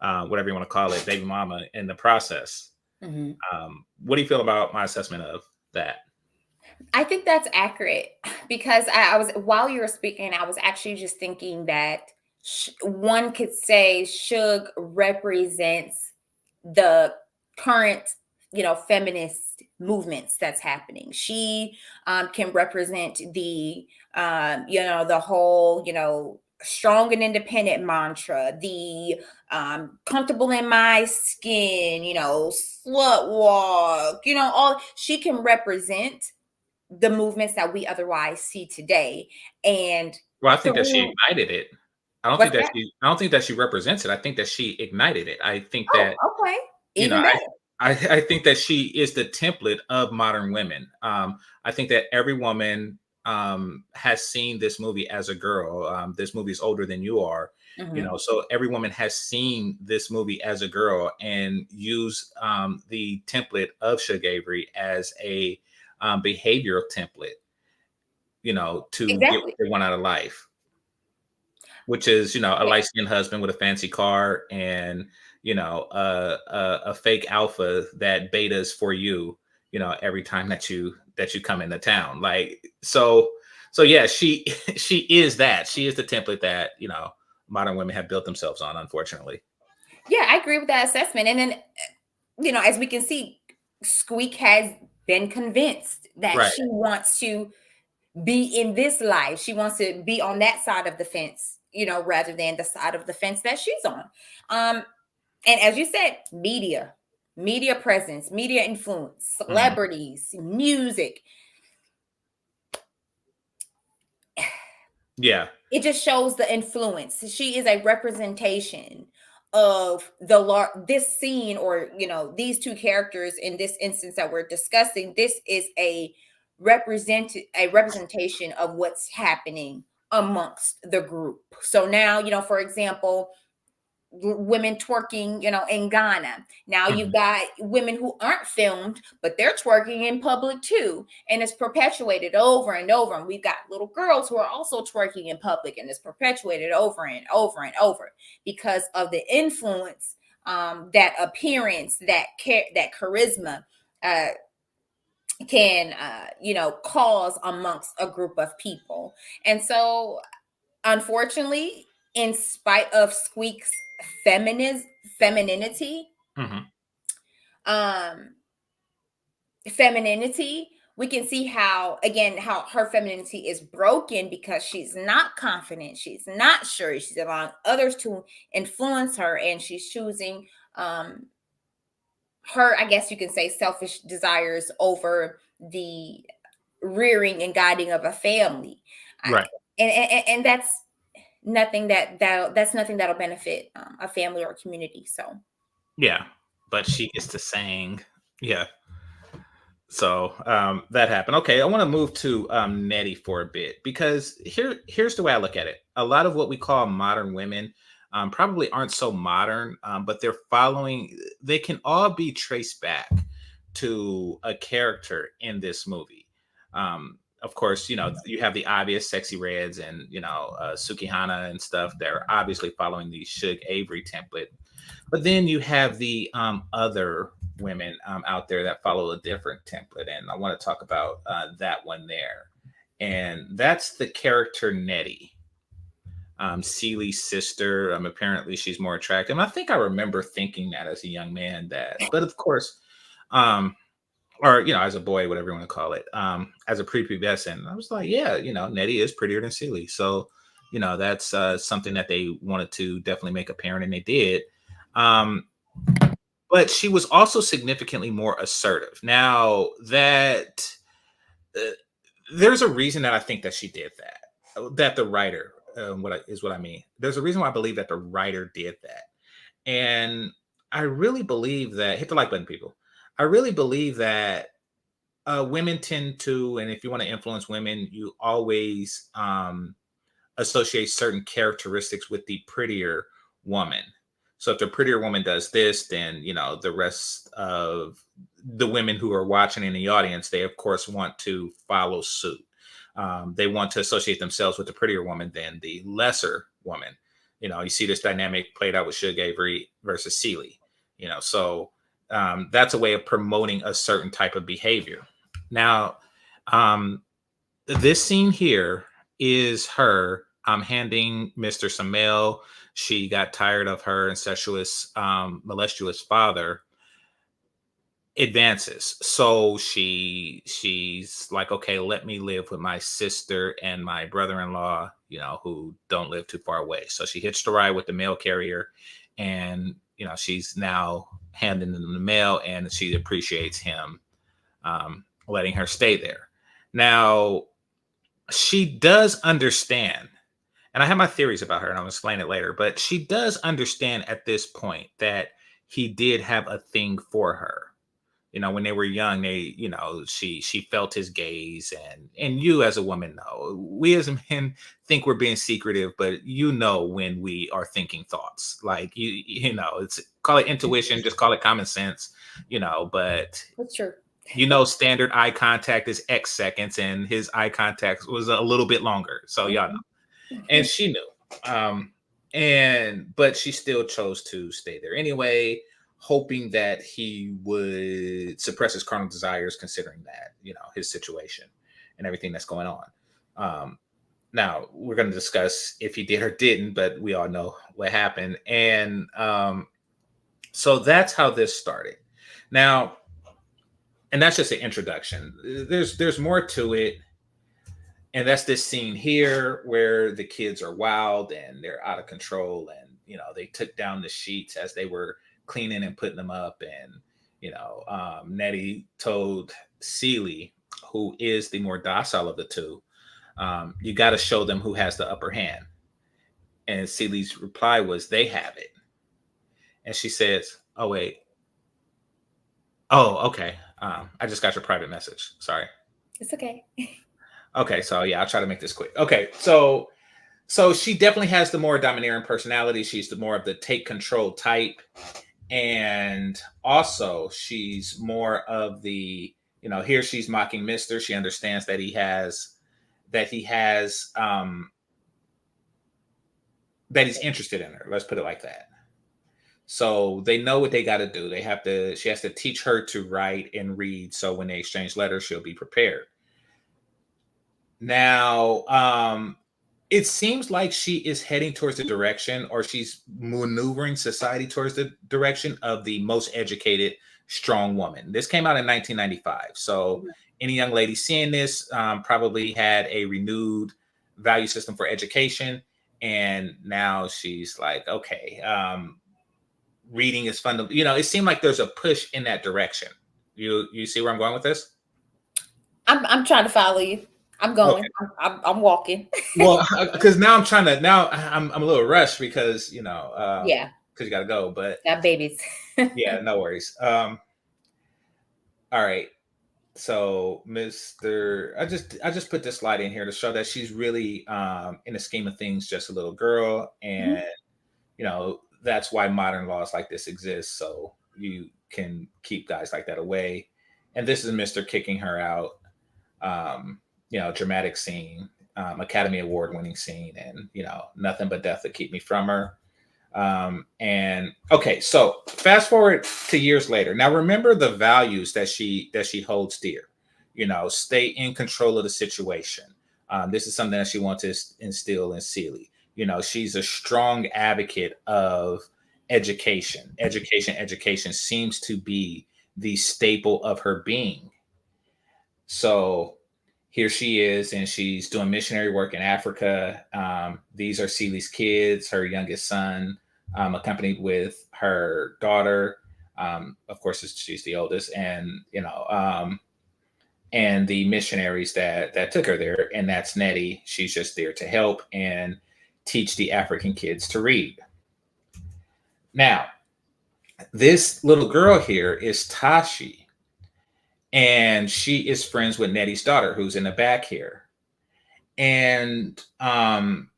whatever you want to call it, baby mama, in the process. Mm-hmm. What do you feel about my assessment of that? I think that's accurate, because I was, while you were speaking, I was actually just thinking that one could say Shug represents the current, feminist movements that's happening. She can represent the, the whole, strong and independent mantra, the comfortable in my skin, slut walk, all. She can represent the movements that we otherwise see today. And Well, I think that she ignited it. I don't what's think that that? I don't think that she represents it. I think that she ignited it. I think Oh, that, okay. you know, Even I, better. I think that she is the template of modern women. I think that every woman has seen this movie as a girl. This movie is older than you are, Mhm. so every woman has seen this movie as a girl and use the template of Shug Avery as a behavioral template, to get what Exactly. they want out of life, which is, a Yeah. light-skinned husband with a fancy car, and a fake alpha that betas for you, every time that you come into town. Like, so yeah, she she is that. She is the template that modern women have built themselves on, unfortunately. Yeah, I agree with that assessment. And then, as we can see, Squeak has been convinced that Right. she wants to be in this life. She wants to be on that side of the fence, rather than the side of the fence that she's on. And as you said, media presence, media influence, Mhm. celebrities, music. Yeah. It just shows the influence. She is a representation of this scene, or these two characters in this instance that we're discussing. This is a representation of what's happening amongst the group. So now, for example, women twerking, in Ghana. Now you've Mhm. got women who aren't filmed, but they're twerking in public too. And it's perpetuated over and over. And we've got little girls who are also twerking in public, and it's perpetuated over and over and over because of the influence, that appearance, that charisma uh, can, cause amongst a group of people. And so, unfortunately, in spite of Squeak's femininity, Mhm. um, femininity, we can see how, again, how her femininity is broken because she's not confident, she's not sure, she's allowing others to influence her, and she's choosing her, I guess you can say, selfish desires over the rearing and guiding of a family. Right. And that's nothing that's nothing that'll benefit a family or a community. So Yeah, but she gets to sing. Yeah. So that happened. Okay, I want to move to Nettie for a bit because here's the way I look at it. A lot of what we call modern women probably aren't so modern, but they're following. They can all be traced back to a character in this movie. Of course, you have the obvious sexy reds and Sukihana and stuff. They're obviously following the Suge Avery template, but then you have the other women out there that follow a different template, and I want to talk about that one there, and that's the character Nettie, Celie's sister. Apparently, she's more attractive. And I think I remember thinking that as a young man, but of course, um, or as a boy, whatever you want to call it, as a prepubescent, I was like, yeah, Nettie is prettier than Celie, so that's something that they wanted to definitely make apparent, and they did. Um, but she was also significantly more assertive. Now that uh, there's a reason that I think that she did that, that the writer, what I mean. There's a reason why I believe that the writer did that, and I really believe that hit the like button, people. I really believe that women tend to, and if you want to influence women, you always associate certain characteristics with the prettier woman. So if the prettier woman does this, then the rest of the women who are watching in the audience, they of course want to follow suit. They want to associate themselves with the prettier woman than the lesser woman. You see this dynamic played out with Suge Avery versus Celie. So that's a way of promoting a certain type of behavior. Now, this scene here is her handing Mr. Samel. She got tired of her incestuous, molestuous father advances. So she's like, okay, let me live with my sister and my brother-in-law, who don't live too far away. So she hitched a ride with the mail carrier, and she's now handing them the mail, and she appreciates him letting her stay there. Now, she does understand, and I have my theories about her, and I'll explain it later, but she does understand at this point that he did have a thing for her. When they were young, she felt his gaze, and you as a woman know, we as men think we're being secretive, but when we are thinking thoughts, like it's call it intuition, just call it common sense, but That's true. standard eye contact is X seconds, and his eye contact was a little bit longer. So y'all know. And she knew. But she still chose to stay there anyway, hoping that he would suppress his carnal desires, considering that, his situation and everything that's going on. Now we're going to discuss if he did or didn't, but we all know what happened. And so that's how this started. Now, and that's just an introduction. There's more to it. And that's this scene here where the kids are wild and they're out of control. And, they took down the sheets as they were cleaning and putting them up. And, Nettie told Celie, who is the more docile of the two, you got to show them who has the upper hand. And Celie's reply was, they have it. And she says, oh, wait. Oh, okay. I just got your private message. Sorry. It's okay. Okay, so yeah, I'll try to make this quick. Okay, so she definitely has the more domineering personality. She's the more of the take control type, and also she's more of the here she's mocking Mister. She understands that he has that he's interested in her. Let's put it like that. So they know what they got to do. She has to teach her to write and read. So when they exchange letters, she'll be prepared. Now, it seems like she is heading towards the direction, or she's maneuvering society towards the direction of the most educated, strong woman. This came out in 1995. So any young lady seeing this probably had a renewed value system for education. And now she's like, okay, reading is fun. It seemed like there's a push in that direction. You see where I'm going with this? I'm trying to follow you. I'm going. Okay. I'm walking. Well, because now I'm a little rushed because yeah. because you got to go. But Got babies. yeah, no worries. All right. So I just put this slide in here to show that she's really in the scheme of things just a little girl, and Mhm. that's why modern laws like this exist, so you can keep guys like that away. And this is Mr. kicking her out. Dramatic scene, Academy Award winning scene, and nothing but death to keep me from her. And okay, so fast forward to years later. Now remember the values that she holds dear. Stay in control of the situation. This is something that she wants to instill in Celie. She's a strong advocate of education. Education seems to be the staple of her being. So here she is, and she's doing missionary work in Africa. These are Celie's kids, her youngest son, accompanied with her daughter. Of course, she's the oldest, and the missionaries that took her there, and that's Nettie. She's just there to help and teach the African kids to read. Now, this little girl here is Tashi, and she is friends with Nettie's daughter, who's in the back here. And in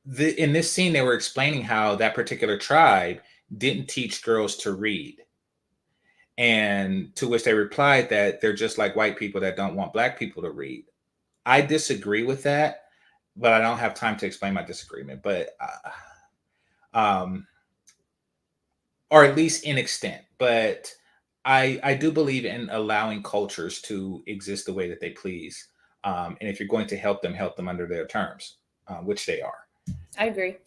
this scene, they were explaining how that particular tribe didn't teach girls to read. And to which they replied that they're just like white people that don't want black people to read. I disagree with that, but I don't have time to explain my disagreement. But, or at least in extent. But I do believe in allowing cultures to exist the way that they please. And if you're going to help them under their terms, which they are. I agree.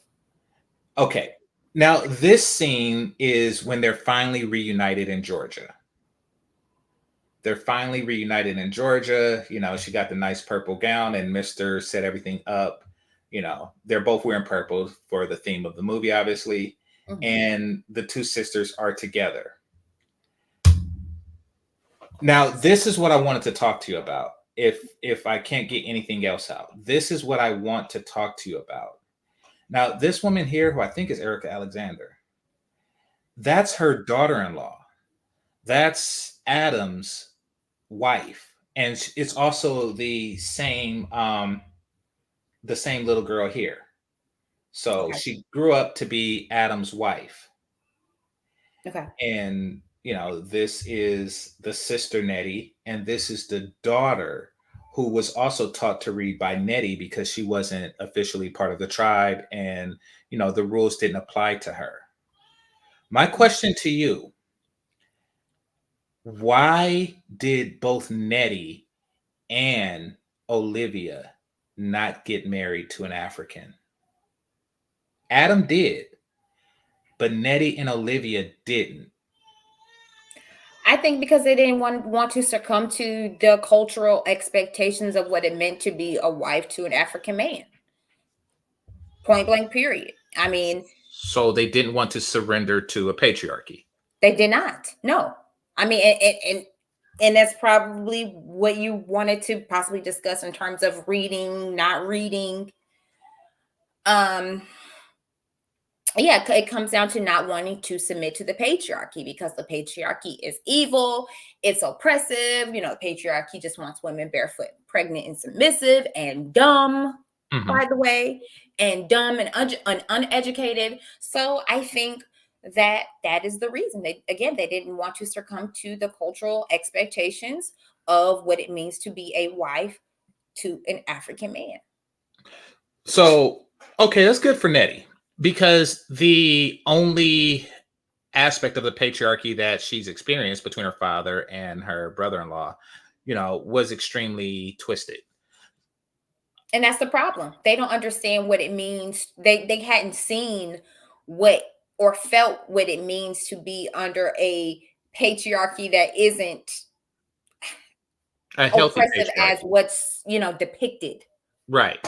Okay. Now, this scene is when they're finally reunited in Georgia. They're finally reunited in Georgia. She got the nice purple gown, and Mr. set everything up. They're both wearing purple for the theme of the movie, obviously. Mm-hmm. And the two sisters are together. Now, this is what I wanted to talk to you about. If I can't get anything else out, this is what I want to talk to you about. Now, this woman here, who I think is Erica Alexander, that's her daughter-in-law. That's Adam's wife. And it's also the same little girl here. So okay. She grew up to be Adam's wife. Okay. And, this is the sister Nettie, and this is the daughter who was also taught to read by Nettie because she wasn't officially part of the tribe, and, the rules didn't apply to her. My question to you, why did both Nettie and Olivia not get married to an African? Adam did, but Nettie and Olivia didn't. I think because they didn't want to succumb to the cultural expectations of what it meant to be a wife to an African man. Point blank, period. I mean, so they didn't want to surrender to a patriarchy. They did not. No. I mean, and that's probably what you wanted to possibly discuss in terms of reading, not reading. Yeah, it comes down to not wanting to submit to the patriarchy because the patriarchy is evil. It's oppressive. The patriarchy just wants women barefoot, pregnant, and submissive, and dumb, by the way, and dumb and uneducated. So I think that is the reason. They didn't want to succumb to the cultural expectations of what it means to be a wife to an African man. So, okay, that's good for Nettie. Because the only aspect of the patriarchy that she's experienced between her father and her brother-in-law, was extremely twisted. And that's the problem. They don't understand what it means. They hadn't seen what or felt what it means to be under a patriarchy that isn't a healthy oppressive patriarchy, as what's depicted. Right.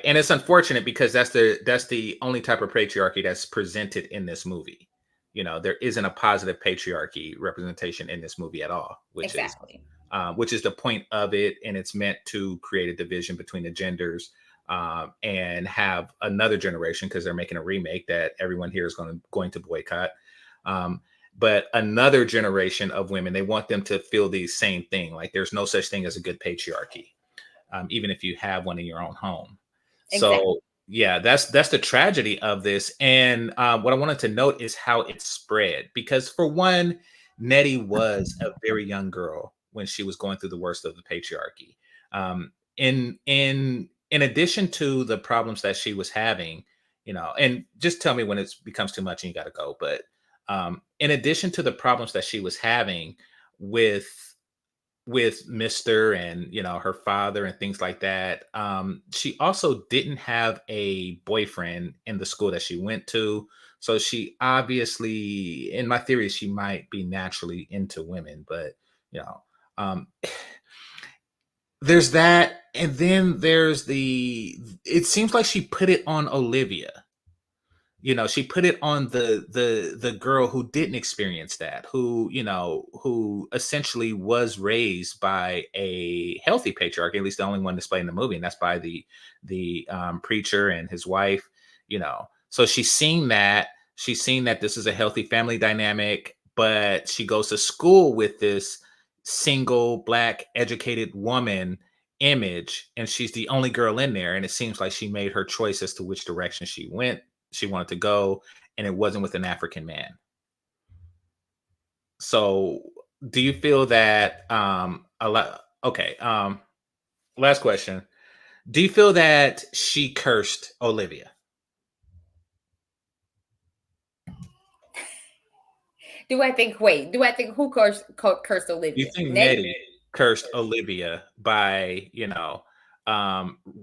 And it's unfortunate because that's the only type of patriarchy that's presented in this movie. There isn't a positive patriarchy representation in this movie at all, which is the point of it. And it's meant to create a division between the genders. and have another generation, because they're making a remake that everyone here is going to boycott. Um, but another generation of women, they want them to feel the same thing. Like there's no such thing as a good patriarchy, even if you have one in your own home. Exactly. So yeah, that's the tragedy of this. And what I wanted to note is how it spread, because for one, Nettie was a very young girl when she was going through the worst of the patriarchy. In addition to the problems that she was having, and just tell me when it becomes too much and you got to go. But in addition to the problems that she was having with Mr. and her father and things like that, she also didn't have a boyfriend in the school that she went to. So she obviously, in my theory, she might be naturally into women, but you know, um, there's that, and then there's it seems like she put it on Olivia. She put it on the girl who didn't experience that, who essentially was raised by a healthy patriarchy, at least the only one displayed in the movie, and that's by the preacher and his wife. So she's seen that this is a healthy family dynamic, but she goes to school with this single black educated woman image, and she's the only girl in there, and it seems like she made her choice as to which direction she wanted to go, and it wasn't with an African man. So do you feel that a lot okay, last question. Do you feel that she cursed Olivia? Do I think cursed Do you Olivia? think Nettie? Nettie cursed Olivia by,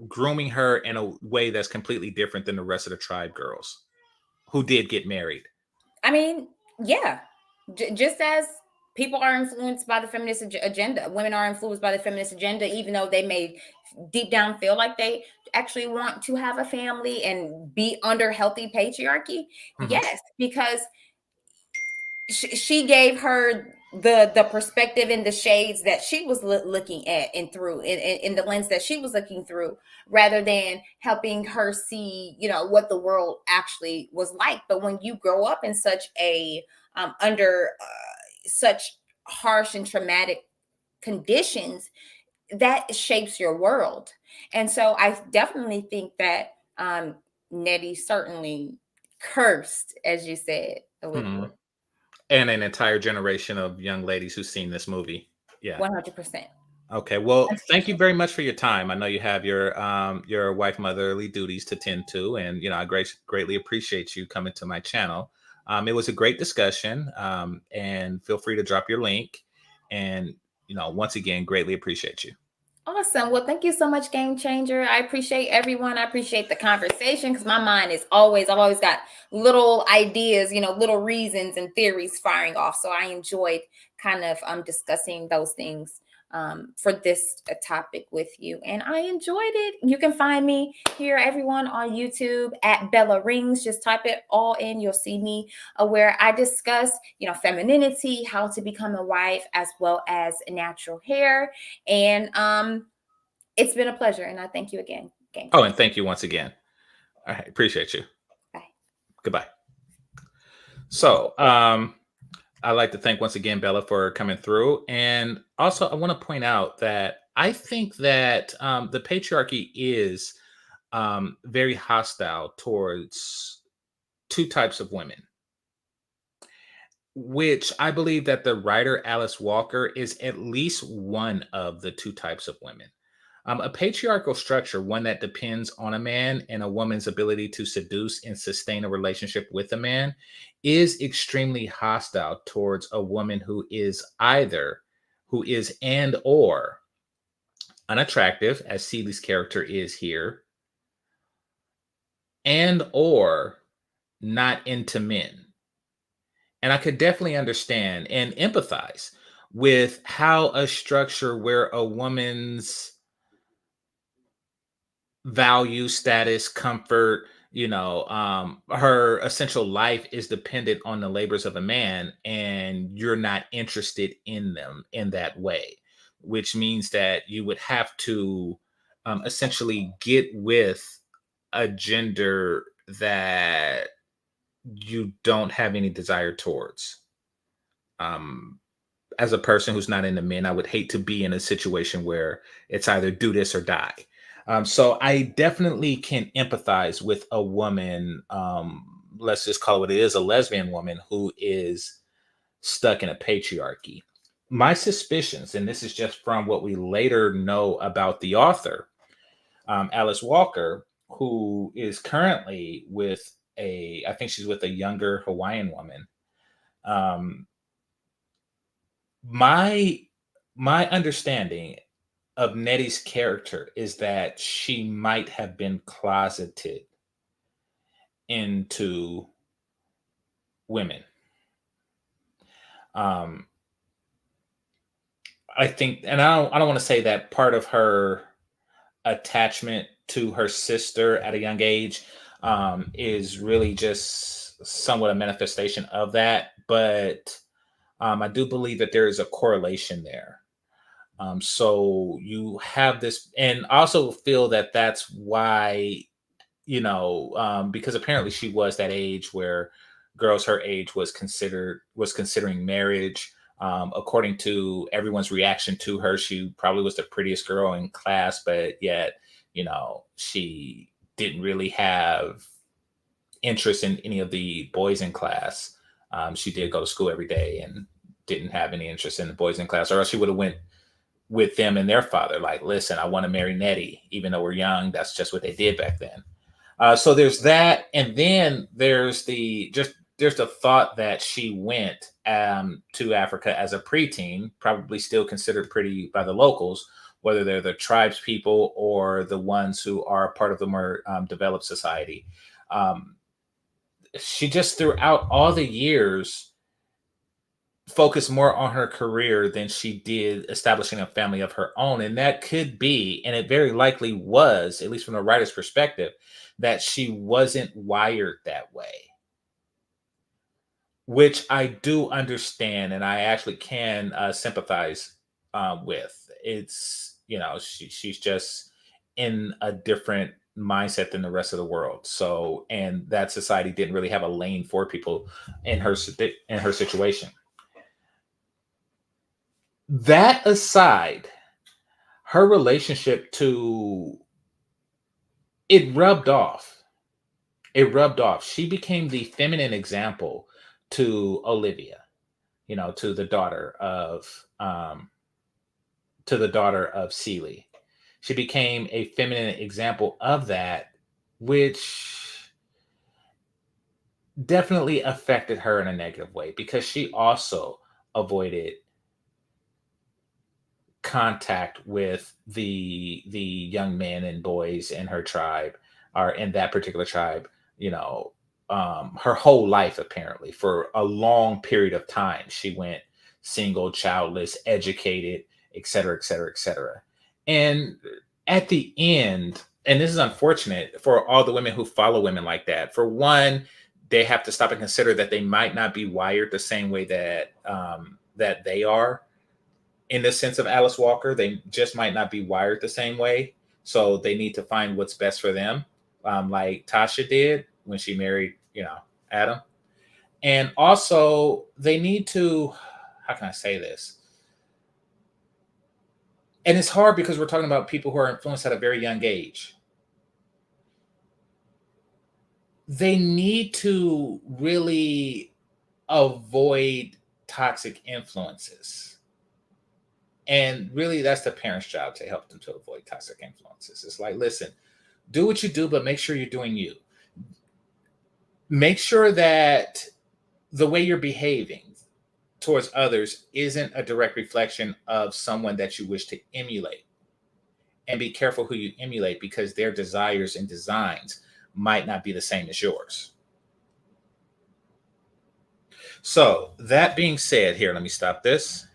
grooming her in a way that's completely different than the rest of the tribe girls who did get married? I mean, yeah. Just as people are influenced by the feminist agenda, women are influenced by the feminist agenda, even though they may deep down feel like they actually want to have a family and be under healthy patriarchy. Mhm. Yes, because she gave her the perspective and the shades that she was looking at and through in the lens that she was looking through, rather than helping her see what the world actually was like. But when you grow up in such a under such harsh and traumatic conditions, that shapes your world. And so I definitely think that Nettie certainly cursed, as you said, Olivia. Mhm. And an entire generation of young ladies who've seen this movie. Yeah. 100%. Okay. Well, thank you very much for your time. I know you have your wife motherly duties to tend to, and I greatly appreciate you coming to my channel. It was a great discussion. And feel free to drop your link. And once again, greatly appreciate you. Awesome. Well, thank you so much, Game Changer. I appreciate everyone. I appreciate the conversation because my mind is I've always got little ideas, little reasons and theories firing off. So I enjoyed kind of discussing those things for this topic with you. And I enjoyed it. You can find me here, everyone, on YouTube at Bella Rings. Just type it all in. You'll see me where I discuss, femininity, how to become a wife, as well as natural hair. And it's been a pleasure, and I thank you again, Game Oh, Changer. and thank you once again. All right. Appreciate you. Bye. Goodbye. So, I'd like to thank once again Bella for coming through. And also, I want to point out that I think that the patriarchy is very hostile towards two types of women, which I believe that the writer Alice Walker is at least one of the two types of women. A patriarchal structure, one that depends on a man and a woman's ability to seduce and sustain a relationship with a man, is extremely hostile towards a woman who is and or unattractive, as Celie's character is here, and or not into men. And I could definitely understand and empathize with how a structure where a woman's value, status, comfort, her essential life is dependent on the labors of a man, and you're not interested in them in that way, which means that you would have to essentially get with a gender that you don't have any desire towards. Um, as a person who's not into men, I would hate to be in a situation where it's either do this or die. So I definitely can empathize with a woman, let's just call it what it is, a lesbian woman who is stuck in a patriarchy. My suspicions, and this is just from what we later know about the author, Alice Walker, who is currently with I think she's with a younger Hawaiian woman. Um, my my understanding of Nettie's character is that she might have been closeted into women. Um, I think, and I don't want to say that part of her attachment to her sister at a young age is really just somewhat a manifestation of that, but I do believe that there is a correlation there. So you have this, and I also feel that that's why, because apparently she was that age where girls her age was considering marriage. According to everyone's reaction to her, she probably was the prettiest girl in class, but yet, she didn't really have interest in any of the boys in class. She did go to school every day and didn't have any interest in the boys in class, or else she would have went with them and their father. Like, listen, I want to marry Nettie, even though we're young. That's just what they did back then. So there's that, and then there's the thought that she went to Africa as a preteen, probably still considered pretty by the locals, whether they're the tribes people or the ones who are part of the more developed society. Um, she just throughout all the years focused more on her career than she did establishing a family of her own. And that could be, and it very likely was, at least from the writer's perspective, that she wasn't wired that way, which I do understand. And I actually can sympathize with. It's, she's just in a different mindset than the rest of the world. So, and that society didn't really have a lane for people in her situation. That aside, her relationship to it rubbed off. It rubbed off. She became the feminine example to Olivia, to the daughter of Celie. She became a feminine example of that, which definitely affected her in a negative way because she also avoided contact with the young men and boys in her tribe or in that particular tribe, her whole life. Apparently for a long period of time she went single, childless, educated, etc., etc., etc. And at the end, and this is unfortunate for all the women who follow women like that, for one, they have to stop and consider that they might not be wired the same way that they are. In the sense of Alice Walker, they just might not be wired the same way. So they need to find what's best for them, like Tasha did when she married, Adam. And also, they need to, how can I say this? And it's hard because we're talking about people who are influenced at a very young age. They need to really avoid toxic influences. And really, that's the parents' job to help them to avoid toxic influences. It's like, listen, do what you do, but make sure you're doing you. Make sure that the way you're behaving towards others isn't a direct reflection of someone that you wish to emulate. And be careful who you emulate because their desires and designs might not be the same as yours. So, that being said, here, let me stop this.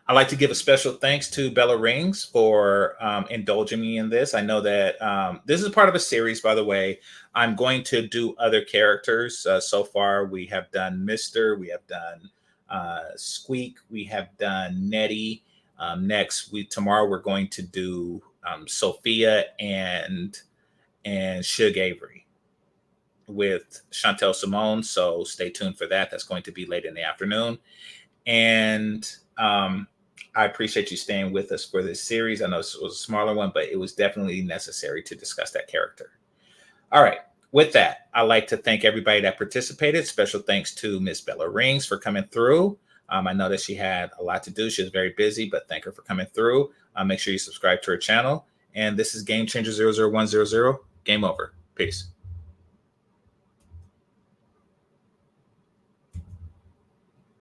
I'd like to give a special thanks to Bella Rings for indulging me in this. I know that this is part of a series, by the way. I'm going to do other characters. So far, we have done Mr., we have done Squeak, we have done Nettie. Next, tomorrow we're going to do Sophia and Shug Avery with Chantel Simone. So stay tuned for that. That's going to be late in the afternoon. And I appreciate you staying with us for this series. I know this was a smaller one, but it was definitely necessary to discuss that character. All right. With that, I'd like to thank everybody that participated. Special thanks to Miss Bella Rings for coming through. I know that she had a lot to do. She was very busy, but thank her for coming through. Make sure you subscribe to her channel. And this is GameChanger 00100. Game over. Peace.